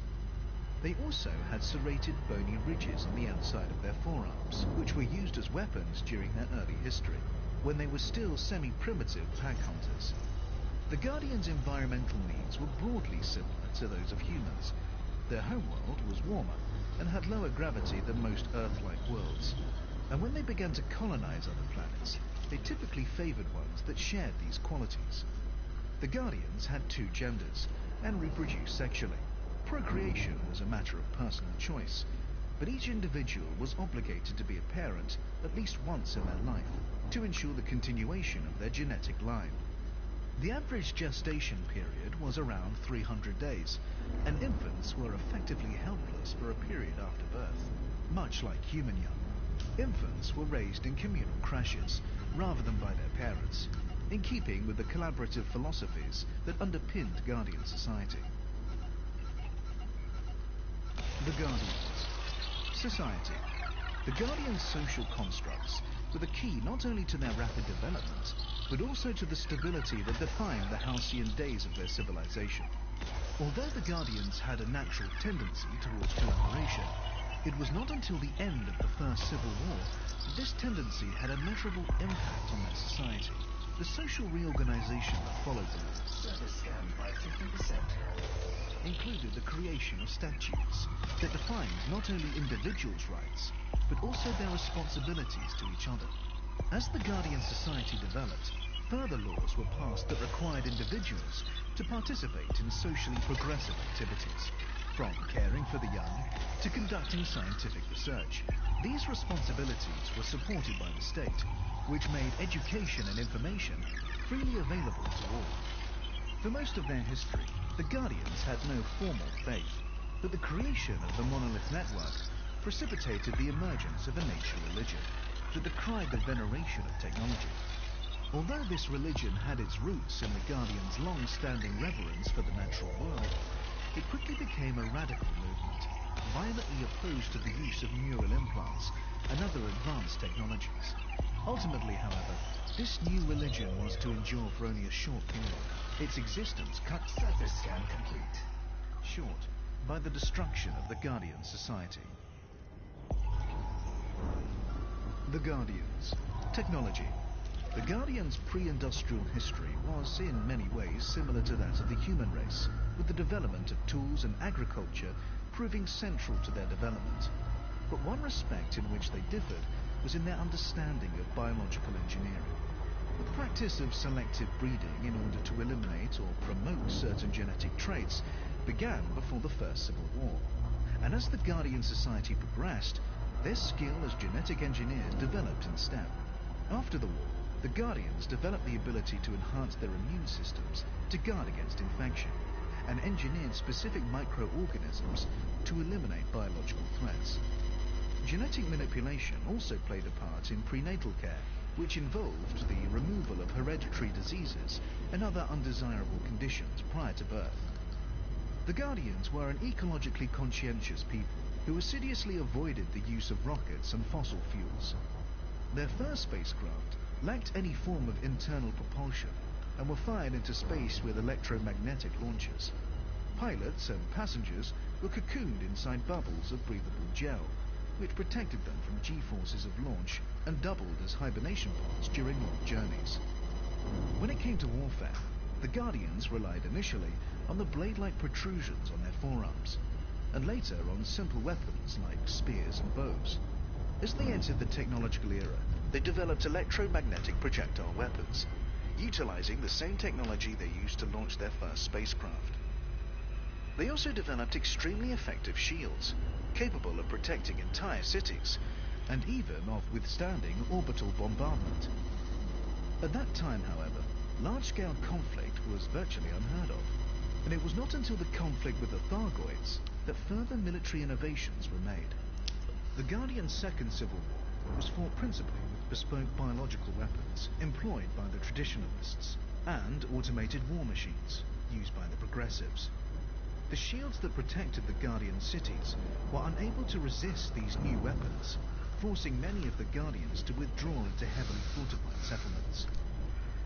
They also had serrated bony ridges on the outside of their forearms, which were used as weapons during their early history, when they were still semi-primitive pack hunters. The Guardians' environmental needs were broadly similar to those of humans. Their homeworld was warmer and had lower gravity than most Earth-like worlds, and when they began to colonize other planets, they typically favored ones that shared these qualities. The Guardians had 2 genders and reproduced sexually. Procreation was a matter of personal choice, but each individual was obligated to be a parent at least once in their life to ensure the continuation of their genetic line. The average gestation period was around 300 days, and infants were effectively helpless for a period after birth. Much like human young, infants were raised in communal creches rather than by their parents, in keeping with the collaborative philosophies that underpinned Guardian society. The Guardians. Society. The Guardians' social constructs were the key not only to their rapid development, but also to the stability that defined the halcyon days of their civilization. Although the Guardians had a natural tendency towards collaboration, it was not until the end of the First Civil War that this tendency had a measurable impact on their society. The social reorganization that followed the war Service scanned by 50%. included the creation of statutes that defined not only individuals' rights, but also their responsibilities to each other. As the Guardian Society developed, further laws were passed that required individuals to participate in socially progressive activities, from caring for the young to conducting scientific research. These responsibilities were supported by the state, which made education and information freely available to all. For most of their history, the Guardians had no formal faith, but the creation of the Monolith Network precipitated the emergence of a nature religion that decried the veneration of technology. Although this religion had its roots in the Guardians' long-standing reverence for the natural world, it quickly became a radical movement, violently opposed to the use of neural implants and other advanced technologies. Ultimately, however, this new religion was to endure for only a short period. Its existence cut Surface scan complete. short by the destruction of the Guardian Society. The Guardians. Technology. The Guardians' pre-industrial history was, in many ways, similar to that of the human race, with the development of tools and agriculture proving central to their development. But one respect in which they differed was in their understanding of biological engineering. The practice of selective breeding in order to eliminate or promote certain genetic traits began before the First Civil War, and as the Guardian Society progressed, their skill as genetic engineers developed in step. After the war, the Guardians developed the ability to enhance their immune systems to guard against infection, and engineered specific microorganisms to eliminate biological threats. Genetic manipulation also played a part in prenatal care, which involved the removal of hereditary diseases and other undesirable conditions prior to birth. The Guardians were an ecologically conscientious people who assiduously avoided the use of rockets and fossil fuels. Their first spacecraft lacked any form of internal propulsion and were fired into space with electromagnetic launchers. Pilots and passengers were cocooned inside bubbles of breathable gel, which protected them from G-forces of launch and doubled as hibernation pods during long journeys. When it came to warfare, the Guardians relied initially on the blade-like protrusions on their forearms, and later on simple weapons like spears and bows. As they entered the technological era, they developed electromagnetic projectile weapons, utilizing the same technology they used to launch their first spacecraft. They also developed extremely effective shields, capable of protecting entire cities, and even of withstanding orbital bombardment. At that time, however, large-scale conflict was virtually unheard of, and it was not until the conflict with the Thargoids that further military innovations were made. The Guardian's Second Civil War was fought principally with bespoke biological weapons employed by the traditionalists and automated war machines used by the progressives. The shields that protected the Guardian cities were unable to resist these new weapons, forcing many of the Guardians to withdraw into heavily fortified settlements.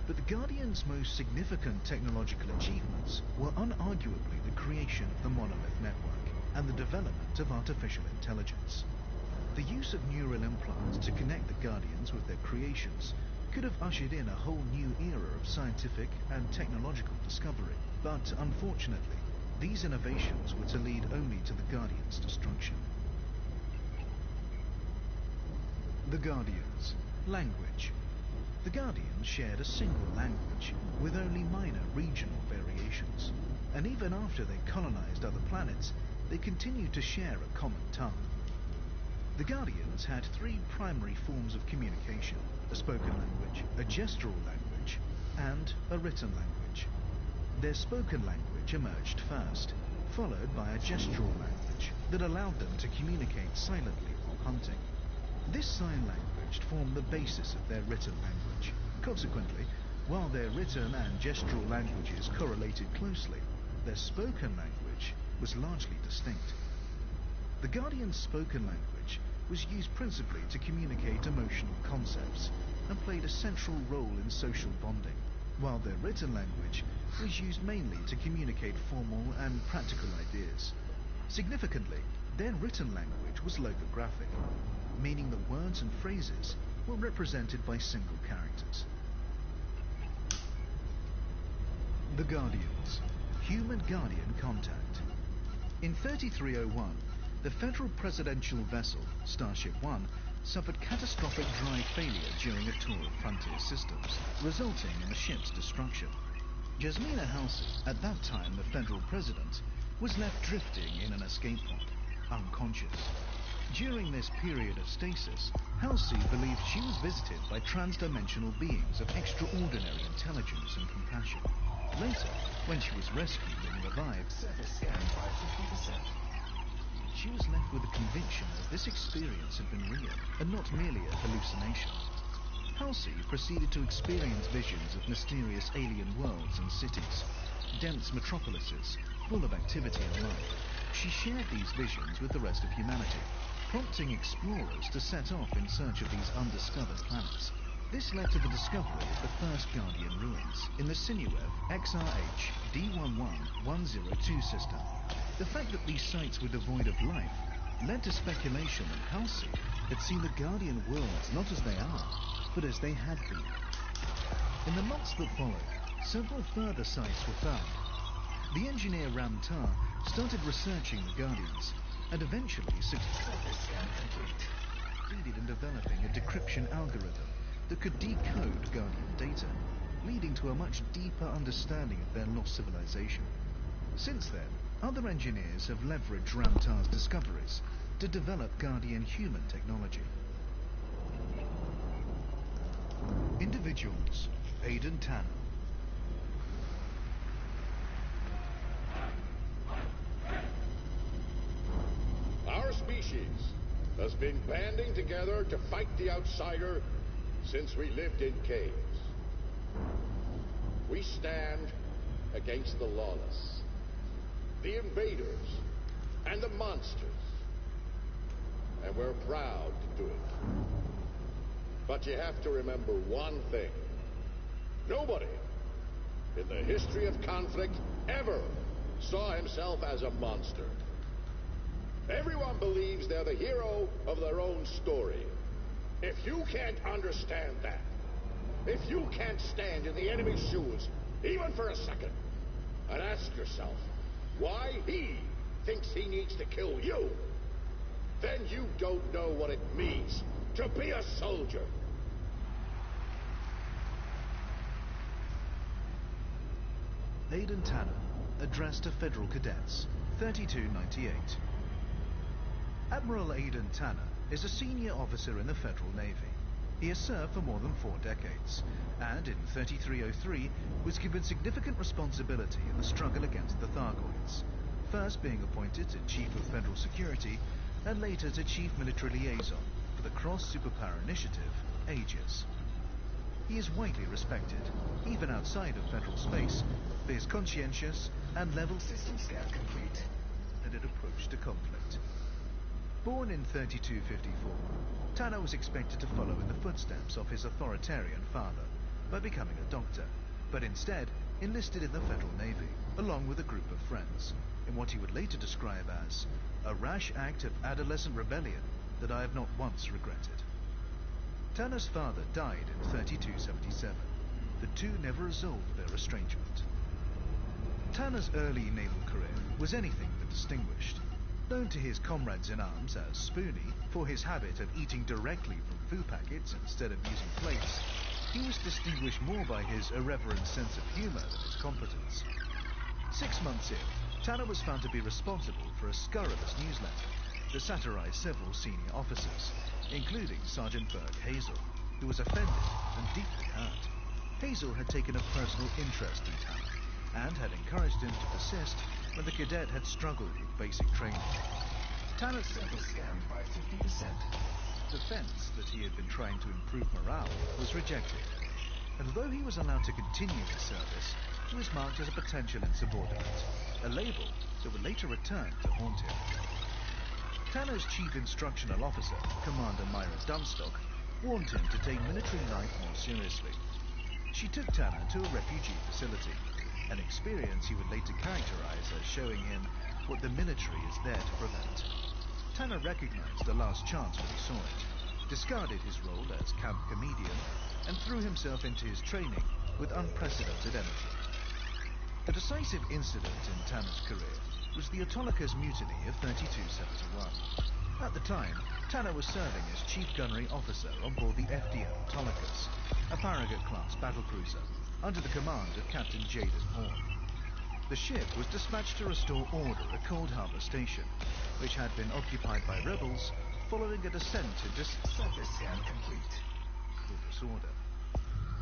But the Guardians' most significant technological achievements were unarguably the creation of the Monolith Network and the development of artificial intelligence. The use of neural implants to connect the Guardians with their creations could have ushered in a whole new era of scientific and technological discovery, but unfortunately, these innovations were to lead only to the Guardians' destruction. The Guardians. Language. The Guardians shared a single language, with only minor regional variations, and even after they colonized other planets, they continued to share a common tongue. The Guardians had three primary forms of communication: a spoken language, a gestural language, and a written language. Their spoken language emerged first, followed by a gestural language that allowed them to communicate silently while hunting. This sign language formed the basis of their written language. Consequently, while their written and gestural languages correlated closely, their spoken language was largely distinct. The Guardian's spoken language was used principally to communicate emotional concepts and played a central role in social bonding, while their written language was used mainly to communicate formal and practical ideas. Significantly, their written language was logographic, meaning the words and phrases were represented by single characters. The Guardians. Human Guardian contact. In 3301, the Federal presidential vessel, Starship One, suffered catastrophic drive failure during a tour of Frontier Systems, resulting in the ship's destruction. Jasmina Halsey, at that time the Federal president, was left drifting in an escape pod, unconscious. During this period of stasis, Halsey believed she was visited by transdimensional beings of extraordinary intelligence and compassion. Later, when she was rescued and revived, Surface scanned by 50%. she was left with the conviction that this experience had been real and not merely a hallucination. Halsey proceeded to experience visions of mysterious alien worlds and cities, dense metropolises, full of activity and life. She shared these visions with the rest of humanity, prompting explorers to set off in search of these undiscovered planets. This led to the discovery of the first Guardian ruins in the Sinuev XRH D11102 system. The fact that these sites were devoid of life led to speculation that Halsey had seen the Guardian worlds not as they are, but as they had been. In the months that followed, several further sites were found. The engineer Ram Tar started researching the Guardians and eventually succeeded in developing a decryption algorithm that could decode Guardian data, leading to a much deeper understanding of their lost civilization. Since then, other engineers have leveraged Ram Tar's discoveries to develop Guardian human technology. Individuals. Aiden Tanner. Our species has been banding together to fight the outsider since we lived in caves. We stand against the lawless, the invaders, and the monsters. And we're proud to do it. But you have to remember one thing. Nobody in the history of conflict ever saw himself as a monster. Everyone believes they're the hero of their own story. If you can't understand that, if you can't stand in the enemy's shoes, even for a second, and ask yourself why he thinks he needs to kill you, then you don't know what it means to be a soldier. Aiden Tanner, addressed to Federal Cadets, 3298. Admiral Aiden Tanner is a senior officer in the Federal Navy. He has served for more than 4 decades, and in 3303 was given significant responsibility in the struggle against the Thargoids, first being appointed to Chief of Federal Security, and later to Chief Military Liaison for the Cross-Superpower Initiative, Aegis. He is widely respected, even outside of Federal space, for his conscientious and level System scan complete. approach to conflict. Born in 3254, Tanner was expected to follow in the footsteps of his authoritarian father by becoming a doctor, but instead enlisted in the Federal Navy, along with a group of friends, in what he would later describe as a rash act of adolescent rebellion that I have not once regretted. Tanner's father died in 3277. The two never resolved their estrangement. Tanner's early naval career was anything but distinguished. Known to his comrades in arms as Spoonie for his habit of eating directly from food packets instead of using plates, he was distinguished more by his irreverent sense of humor than his competence. 6 months in, Tanner was found to be responsible for a scurrilous newsletter that satirized several senior officers, including Sergeant Burke Hazel, who was offended and deeply hurt. Hazel had taken a personal interest in Tanner and had encouraged him to persist when the cadet had struggled with basic training. Tanner's Surface scanned by 50%. defense that he had been trying to improve morale was rejected, and although he was allowed to continue his service, he was marked as a potential insubordinate, a label that would later return to haunt him. Tanner's chief instructional officer, Commander Myra Dunstock, warned him to take military life more seriously. She took Tanner to a refugee facility, an experience he would later characterize as showing him what the military is there to prevent. Tanner recognized the last chance when he saw it, discarded his role as camp comedian, and threw himself into his training with unprecedented energy. The decisive incident in Tanner's career was the Autolycus mutiny of 3271. At the time, Tanner was serving as Chief Gunnery Officer on board the FDL Autolycus, a Farragut-class battlecruiser, under the command of Captain Jaden Horn. The ship was dispatched to restore order at Cold Harbor Station, which had been occupied by rebels following a descent into Surface scan complete. disorder.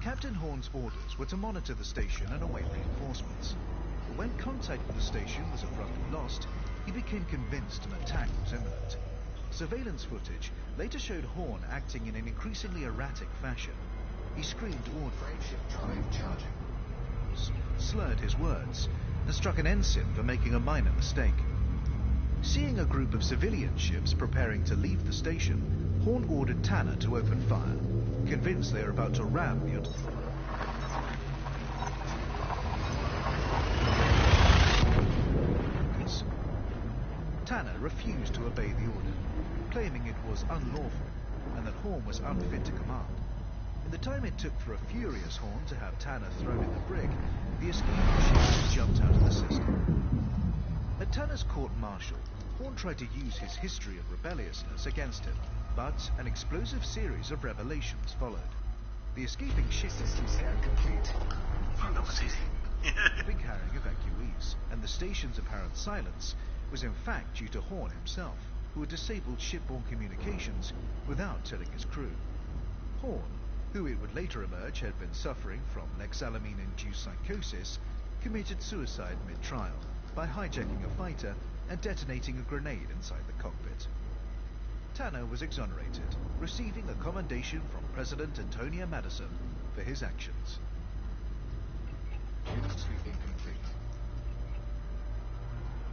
Captain Horn's orders were to monitor the station and await reinforcements. But when contact with the station was abruptly lost, he became convinced an attack was imminent. Surveillance footage later showed Horn acting in an increasingly erratic fashion. He screamed orders, Frameshift drive charging. slurred his words, and struck an ensign for making a minor mistake. Seeing a group of civilian ships preparing to leave the station, Horn ordered Tanner to open fire, convinced they were about to ram the Autolycus. Tanner refused to obey the order, claiming it was unlawful and that Horn was unfit to command. In the time it took for a furious Horn to have Tanner thrown in the brig, the escaping ship jumped out of the system. At Tanner's court-martial, Horn tried to use his history of rebelliousness against him, but an explosive series of revelations followed. The escaping ship System scan complete. Oh, that was easy. big carrying evacuees, and the station's apparent silence was in fact due to Horn himself, who had disabled shipborne communications without telling his crew. Horn, who it would later emerge had been suffering from lexalamine-induced psychosis, committed suicide mid-trial by hijacking a fighter and detonating a grenade inside the cockpit. Tanner was exonerated, receiving a commendation from President Antonia Madison for his actions. Unit sweeping complete.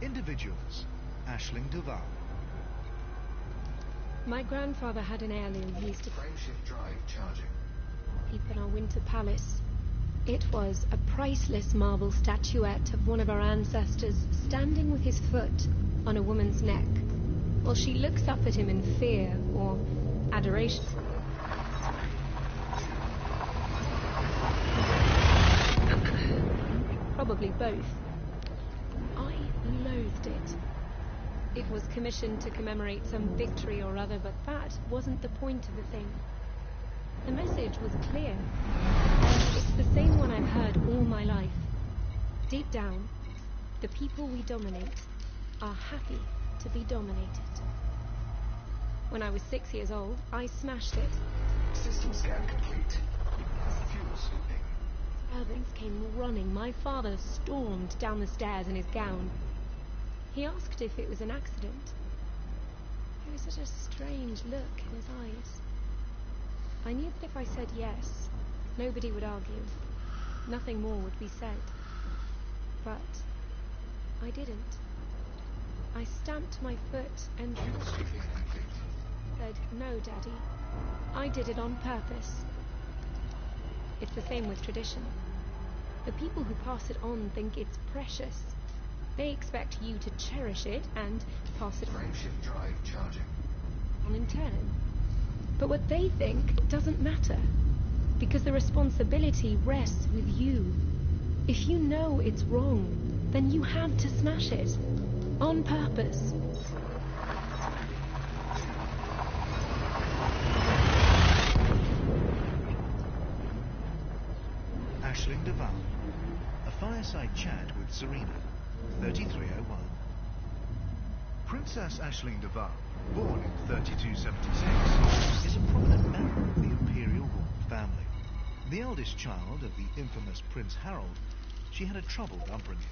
Individuals. Aisling Duval. My grandfather had an heirloom he used to Frameshift drive charging. keep in our winter palace. It was a priceless marble statuette of one of our ancestors standing with his foot on a woman's neck, while she looks up at him in fear or adoration. Probably both. I loathed it. It was commissioned to commemorate some victory or other, but that wasn't the point of the thing. The message was clear. It's the same one I've heard all my life. Deep down, the people we dominate are happy to be dominated. When I was 6 years old, I smashed it. System scan complete. Fuel sweeping. Servants came running. My father stormed down the stairs in his gown. He asked if it was an accident. There was such a strange look in his eyes. I knew that if I said yes, nobody would argue. Nothing more would be said. But I didn't. I stamped my foot and Fuel sweeping complete. said, "No, Daddy. I did it on purpose." It's the same with tradition. The people who pass it on think it's precious. They expect you to cherish it and pass it Frameshift drive charging. on in turn. But what they think doesn't matter, because the responsibility rests with you. If you know it's wrong, then you have to smash it. On purpose. Aisling Duval. A fireside chat with Serena. 3301. Princess Aisling Duval, born in 3276, is a prominent member of the Imperial royal family. The eldest child of the infamous Prince Harold, she had a troubled upbringing.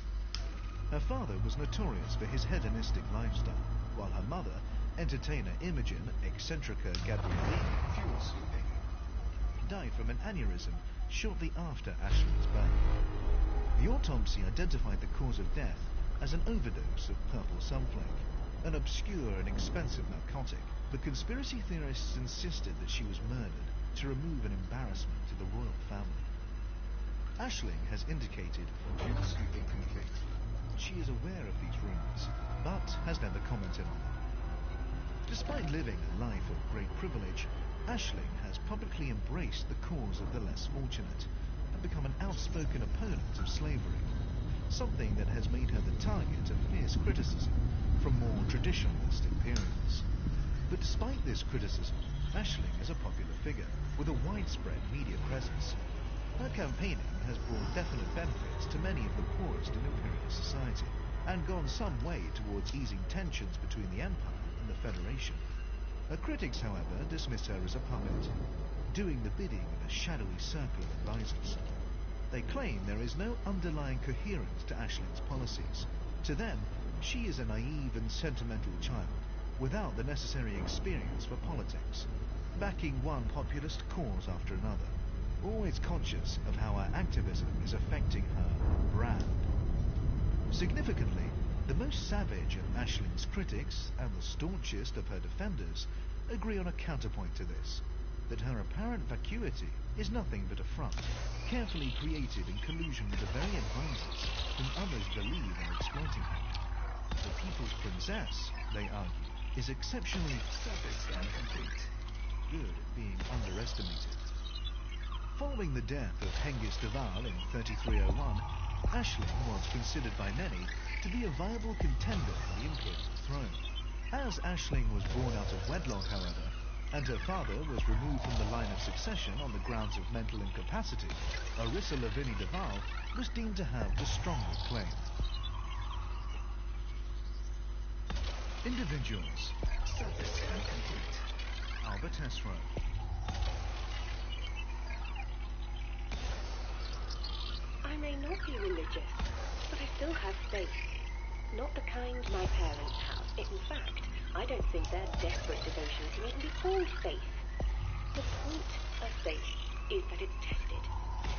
Her father was notorious for his hedonistic lifestyle, while her mother, entertainer Imogen Eccentrica Gabrielini, Fuel sweeping. died from an aneurysm shortly after Aisling's birth. The autopsy identified the cause of death as an overdose of purple sunflake, an obscure and expensive narcotic. But conspiracy theorists insisted that she was murdered to remove an embarrassment to the royal family. Aisling has indicated Fuel sweeping complete. she is aware of these rumors, but has never commented on them. Despite living a life of great privilege, Aisling has publicly embraced the cause of the less fortunate and become an outspoken opponent of slavery. something that has made her the target of fierce criticism from more traditionalist Imperials. But despite this criticism, Aisling is a popular figure with a widespread media presence. Her campaigning has brought definite benefits to many of the poorest in Imperial society, and gone some way towards easing tensions between the Empire and the Federation. Her critics, however, dismiss her as a puppet, doing the bidding of a shadowy circle of advisors. They claim there is no underlying coherence to Aisling's policies. To them, she is a naive and sentimental child, without the necessary experience for politics, backing one populist cause after another, always conscious of how her activism is affecting her brand. Significantly, the most savage of Aisling's critics and the staunchest of her defenders agree on a counterpoint to this, that her apparent vacuity is nothing but a front, carefully created in collusion with the very advisors whom others believe in exploiting her. The People's Princess, they argue, is exceptionally Surface scan complete. good at being underestimated. Following the death of Hengist Deval in 3301, Aisling was considered by many to be a viable contender for the Imperial throne. As Aisling was born out of wedlock, however, and her father was removed from the line of succession on the grounds of mental incapacity, Orissa Lavinie Deval was deemed to have the stronger claim. Individuals: Surface scan complete. Alba Tesreau, I may not be religious, but I still have faith. Not the kind my parents have. In fact, I don't think their desperate devotion can even be called faith. The point of faith is that it's tested.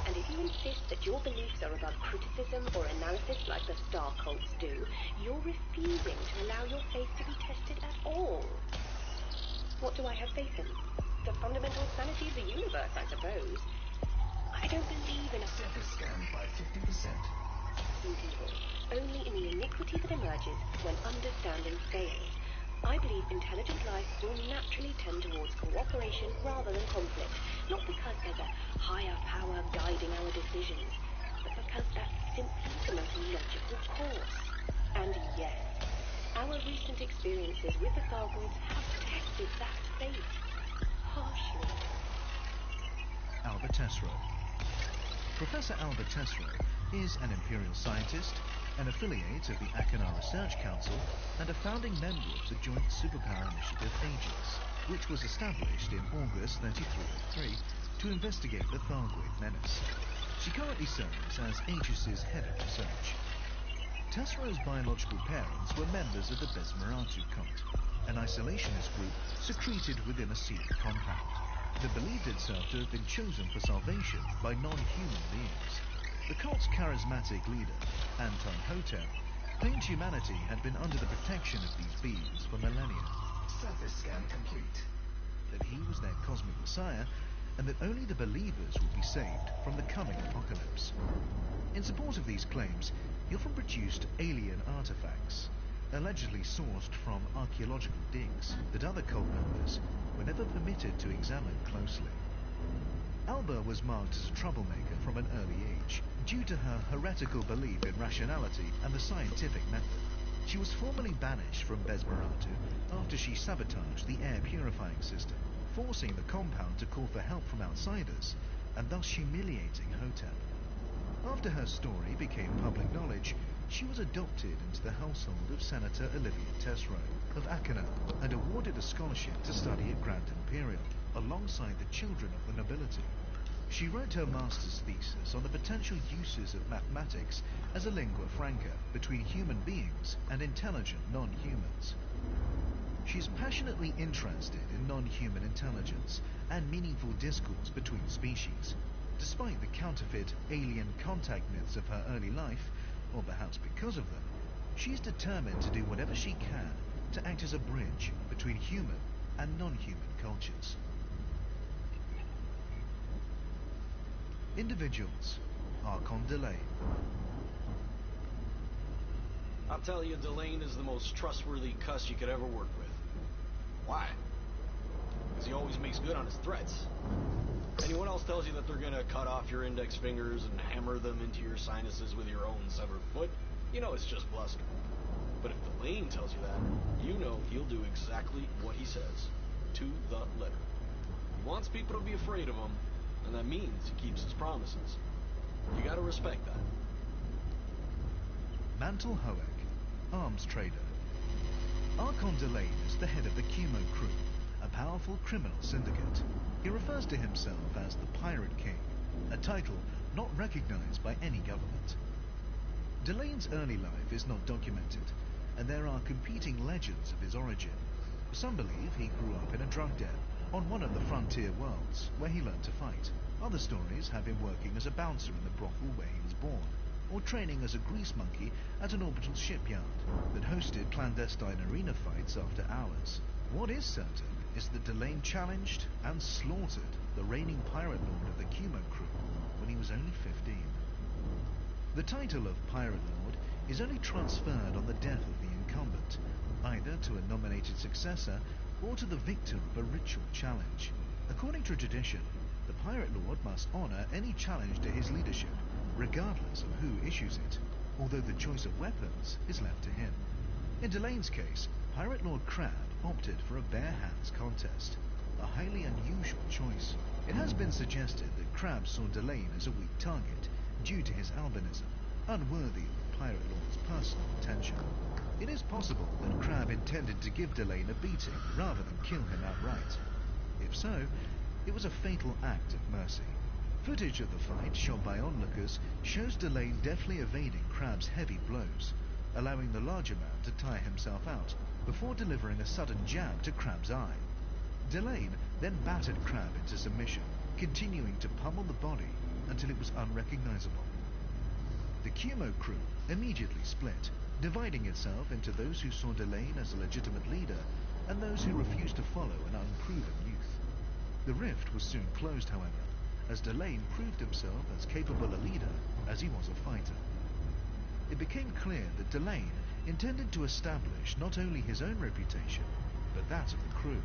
And if you insist that your beliefs are above criticism or analysis like the Star cults do, you're refusing to allow your faith to be tested at all. What do I have faith in? The fundamental sanity of the universe, I suppose. I don't believe in a Surface scan by 50%. evil, only in the iniquity that emerges when understanding fails. I believe intelligent life will naturally tend towards cooperation rather than conflict, not because there's a higher power guiding our decisions, but because that's simply the most logical course. And yes, our recent experiences with the Thargoids have tested that faith harshly. Alba Tesreau. Professor Alba Tesreau is an Imperial scientist, an affiliate of the Achenar Research Council, and a founding member of the Joint Superpower Initiative Aegis, which was established in August 3303 to investigate the Thargoid menace. She currently serves as Aegis's head of research. Tesreau's biological parents were members of the Besmeratu cult, an isolationist group secreted within a secret compound that believed itself to have been chosen for salvation by non-human beings. The cult's charismatic leader, Anton Hotep, claimed humanity had been under the protection of these beings for millennia, Surface scan complete. that he was their cosmic messiah, and that only the believers would be saved from the coming apocalypse. In support of these claims, he often produced alien artifacts, allegedly sourced from archaeological digs that other cult members were never permitted to examine closely. Alba was marked as a troublemaker from an early age, due to her heretical belief in rationality and the scientific method. She was formally banished from Besmeratu after she sabotaged the air purifying system, forcing the compound to call for help from outsiders, and thus humiliating Hotep. After her story became public knowledge, she was adopted into the household of Senator Olivia Tesreau of Achenar and awarded a scholarship to study at Grand Imperial, alongside the children of the nobility. She wrote her master's thesis on the potential uses of mathematics as a lingua franca between human beings and intelligent non-humans. She is passionately interested in non-human intelligence and meaningful discourse between species. Despite the counterfeit alien contact myths of her early life, or perhaps because of them, she is determined to do whatever she can to act as a bridge between human and non-human cultures. Individuals: Archon Delane. I'll tell you, Delane is the most trustworthy cuss you could ever work with. Why? because he always makes good on his threats. Anyone else tells you that they're gonna cut off your index fingers and hammer them into your sinuses with your own severed foot, you know it's just bluster. But if Delane tells you that, you know he'll do exactly what he says, to the letter. He wants people to be afraid of him, and that means he keeps his promises. You gotta respect that. Mantle Hoek, arms trader. Archon Delane is the head of the Cumo crew, a powerful criminal syndicate. He refers to himself as the Pirate King, a title not recognized by any government. Delane's early life is not documented, and there are competing legends of his origin. Some believe he grew up in a drug den on one of the frontier worlds, where he learned to fight. Other stories have him working as a bouncer in the brothel where he was born, or training as a grease monkey at an orbital shipyard that hosted clandestine arena fights after hours. What is certain is that Delane challenged and slaughtered the reigning pirate lord of the Cumo crew when he was only 15. The title of Pirate Lord is only transferred on the death of the incumbent, either to a nominated successor or to the victor of a ritual challenge. According to tradition, the Pirate Lord must honor any challenge to his leadership, regardless of who issues it, although the choice of weapons is left to him. In Delane's case, Pirate Lord Crab opted for a bare hands contest, a highly unusual choice. It has been suggested that Crab saw Delane as a weak target due to his albinism, unworthy of the Pirate Lord's personal attention. It is possible that Crab intended to give Delane a beating rather than kill him outright. If so, it was a fatal act of mercy. Footage of the fight shot by onlookers shows Delane deftly evading Crab's heavy blows, allowing the larger man to tire himself out before delivering a sudden jab to Crab's eye. Delane then battered Crab into submission, continuing to pummel the body until it was unrecognizable. The Cumo crew immediately split, dividing itself into those who saw Delane as a legitimate leader and those who refused to follow an unproven youth. The rift was soon closed, however, as Delane proved himself as capable a leader as he was a fighter. It became clear that Delane intended to establish not only his own reputation, but that of the crew.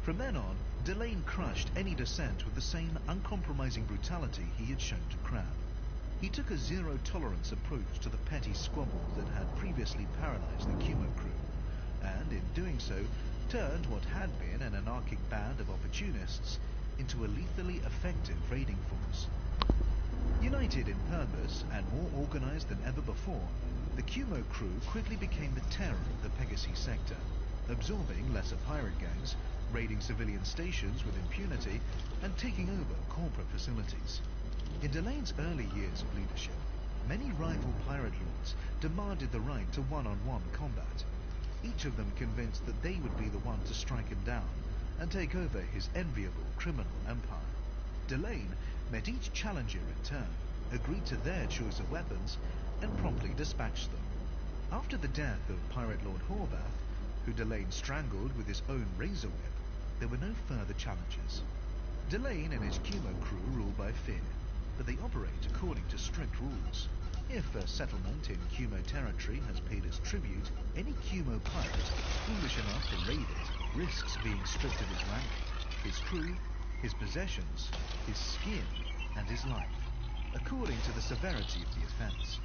From then on, Delane crushed any dissent with the same uncompromising brutality he had shown to Crab. He took a zero-tolerance approach to the petty squabbles that had previously paralyzed the Cumo crew, and in doing so, turned what had been an anarchic band of opportunists into a lethally effective raiding force. United in purpose and more organized than ever before, the Cumo crew quickly became the terror of the Pegasus sector, absorbing lesser pirate gangs, raiding civilian stations with impunity, and taking over corporate facilities. In Delane's early years of leadership, many rival pirate lords demanded the right to one-on-one combat, each of them convinced that they would be the one to strike him down and take over his enviable criminal empire. Delane met each challenger in turn, agreed to their choice of weapons, and promptly dispatched them. After the death of Pirate Lord Horvath, who Delane strangled with his own razor whip, there were no further challenges. Delane and his Cumo crew rule by fear, but they operate according to strict rules. If a settlement in Cumo territory has paid its tribute, any Cumo pirate foolish enough to raid it risks being stripped of his rank, his crew, his possessions, his skin, and his life, according to the severity of the offense.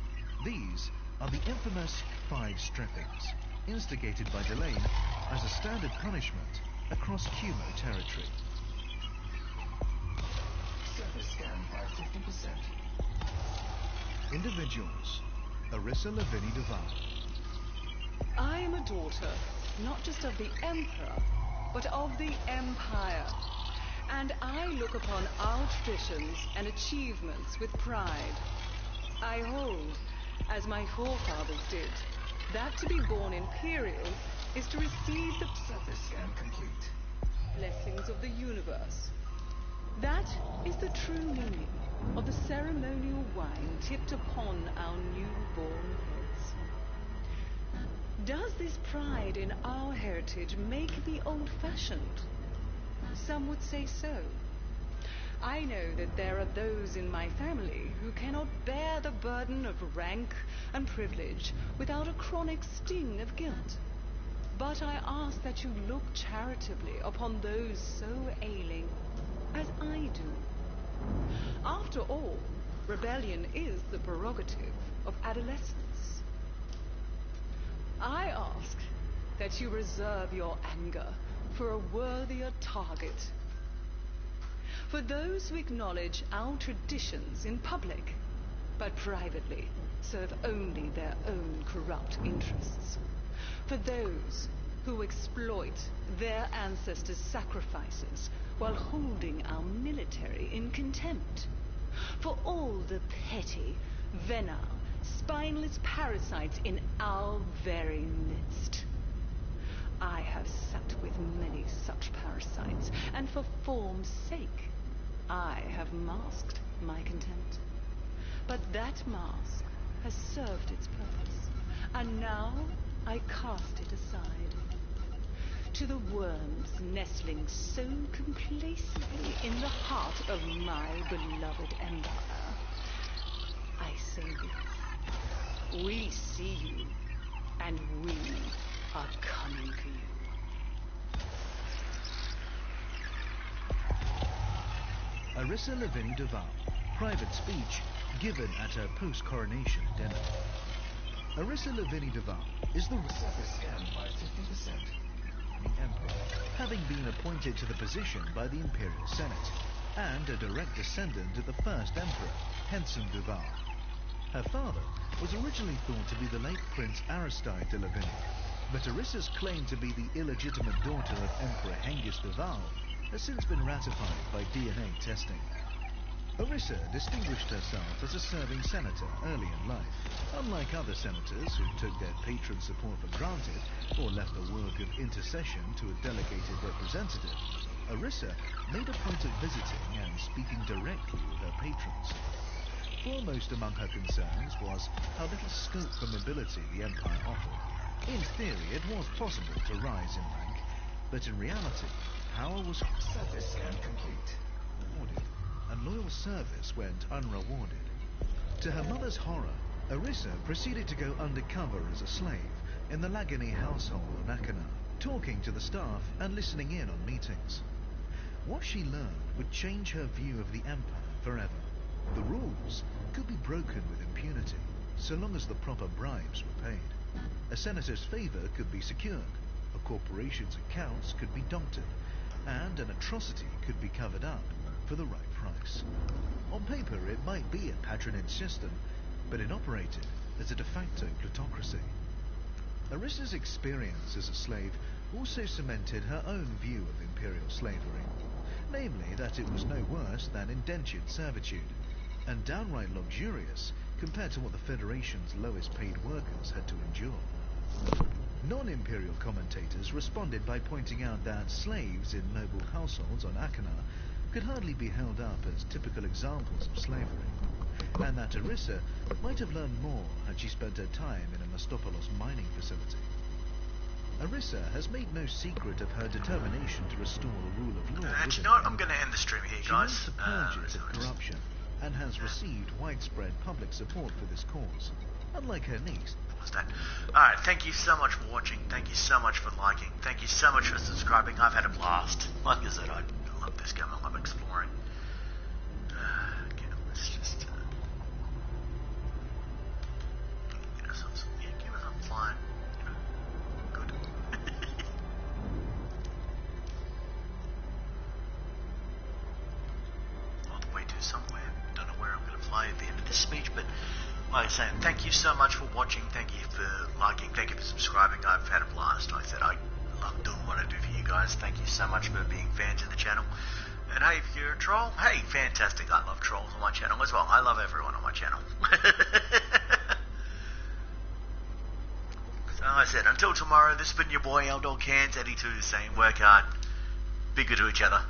These are the infamous 5 strippings, instigated by Delane as a standard punishment across Cumo territory. Surface scan by 50%. Individuals: Arissa Lavinie Duval. I am a daughter, not just of the Emperor, but of the Empire. And I look upon our traditions and achievements with pride. I hold, as my forefathers did, that to be born Imperial is to receive the Surface scan complete. blessings of the universe. That is the true meaning of the ceremonial wine tipped upon our newborn heads. Does this pride in our heritage make me old-fashioned? Some would say so. I know that there are those in my family who cannot bear the burden of rank and privilege without a chronic sting of guilt. but I ask that you look charitably upon those so ailing, as I do. After all, rebellion is the prerogative of adolescence. I ask that you reserve your anger for a worthier target. For those who acknowledge our traditions in public, but privately serve only their own corrupt interests. For those who exploit their ancestors' sacrifices while holding our military in contempt. For all the petty, venal, spineless parasites in our very midst. I have sat with many such parasites, and for form's sake, I have masked my contempt. But that mask has served its purpose, and now I cast it aside. To the worms nestling so complacently in the heart of my beloved empire, I say this. We see you, and we are coming for you. Arissa Lavinie Duval, private speech given at her post-coronation dinner. Arissa Lavinie Duval is the Surface scan by 50%. Emperor, having been appointed to the position by the Imperial Senate, and a direct descendant of the first Emperor, Henson Duval. Her father was originally thought to be the late Prince Aristide de Lavinie, but Arissa's claim to be the illegitimate daughter of Emperor Hengist Duval has since been ratified by DNA testing. Arissa distinguished herself as a serving senator early in life. Unlike other senators who took their patron support for granted or left the work of intercession to a delegated representative, Arissa made a point of visiting and speaking directly with her patrons. Foremost among her concerns was how little scope for mobility the Empire offered. In theory, it was possible to rise in rank, but in reality, power was Surface scan complete. rewarded, and loyal service went unrewarded. To her mother's horror, Arissa proceeded to go undercover as a slave in the Lagany household on Akana, talking to the staff and listening in on meetings. What she learned would change her view of the Empire forever. The rules could be broken with impunity, so long as the proper bribes were paid. A senator's favor could be secured, a corporation's accounts could be doctored, and an atrocity could be covered up for the right price. On paper, it might be a patronage system, but it operated as a de facto plutocracy. Arissa's experience as a slave also cemented her own view of imperial slavery, namely that it was no worse than indentured servitude, and downright luxurious compared to what the Federation's lowest-paid workers had to endure. Non-imperial commentators responded by pointing out that slaves in noble households on Akana could hardly be held up as typical examples of slavery, and that Arissa might have learned more had she spent her time in a Mastopolos mining facility. Arissa has made no secret of her determination to restore the rule of law. And you know what? I'm going to end the stream here, guys. She wants to purge it of corruption, and has received widespread public support for this cause, unlike her niece. Alright, thank you so much for watching. Thank you so much for liking. Thank you so much for subscribing. I've had a blast. Like I said, I love this game. I love exploring. Okay, let's just get ourselves, give us a flying. Good. All the way to somewhere. Don't know where I'm going to fly at the end of this speech, but like I said, thank you so much for watching, thank you for liking, thank you for subscribing. I've had a blast. Like I said, I love doing what I do for you guys. Thank you so much for being fans of the channel. And hey, if you're a troll, hey, fantastic. I love trolls on my channel as well. I love everyone on my channel. So like I said, until tomorrow, this has been your boy Eldor Cairns, Eddie2, saying work hard, be good to each other.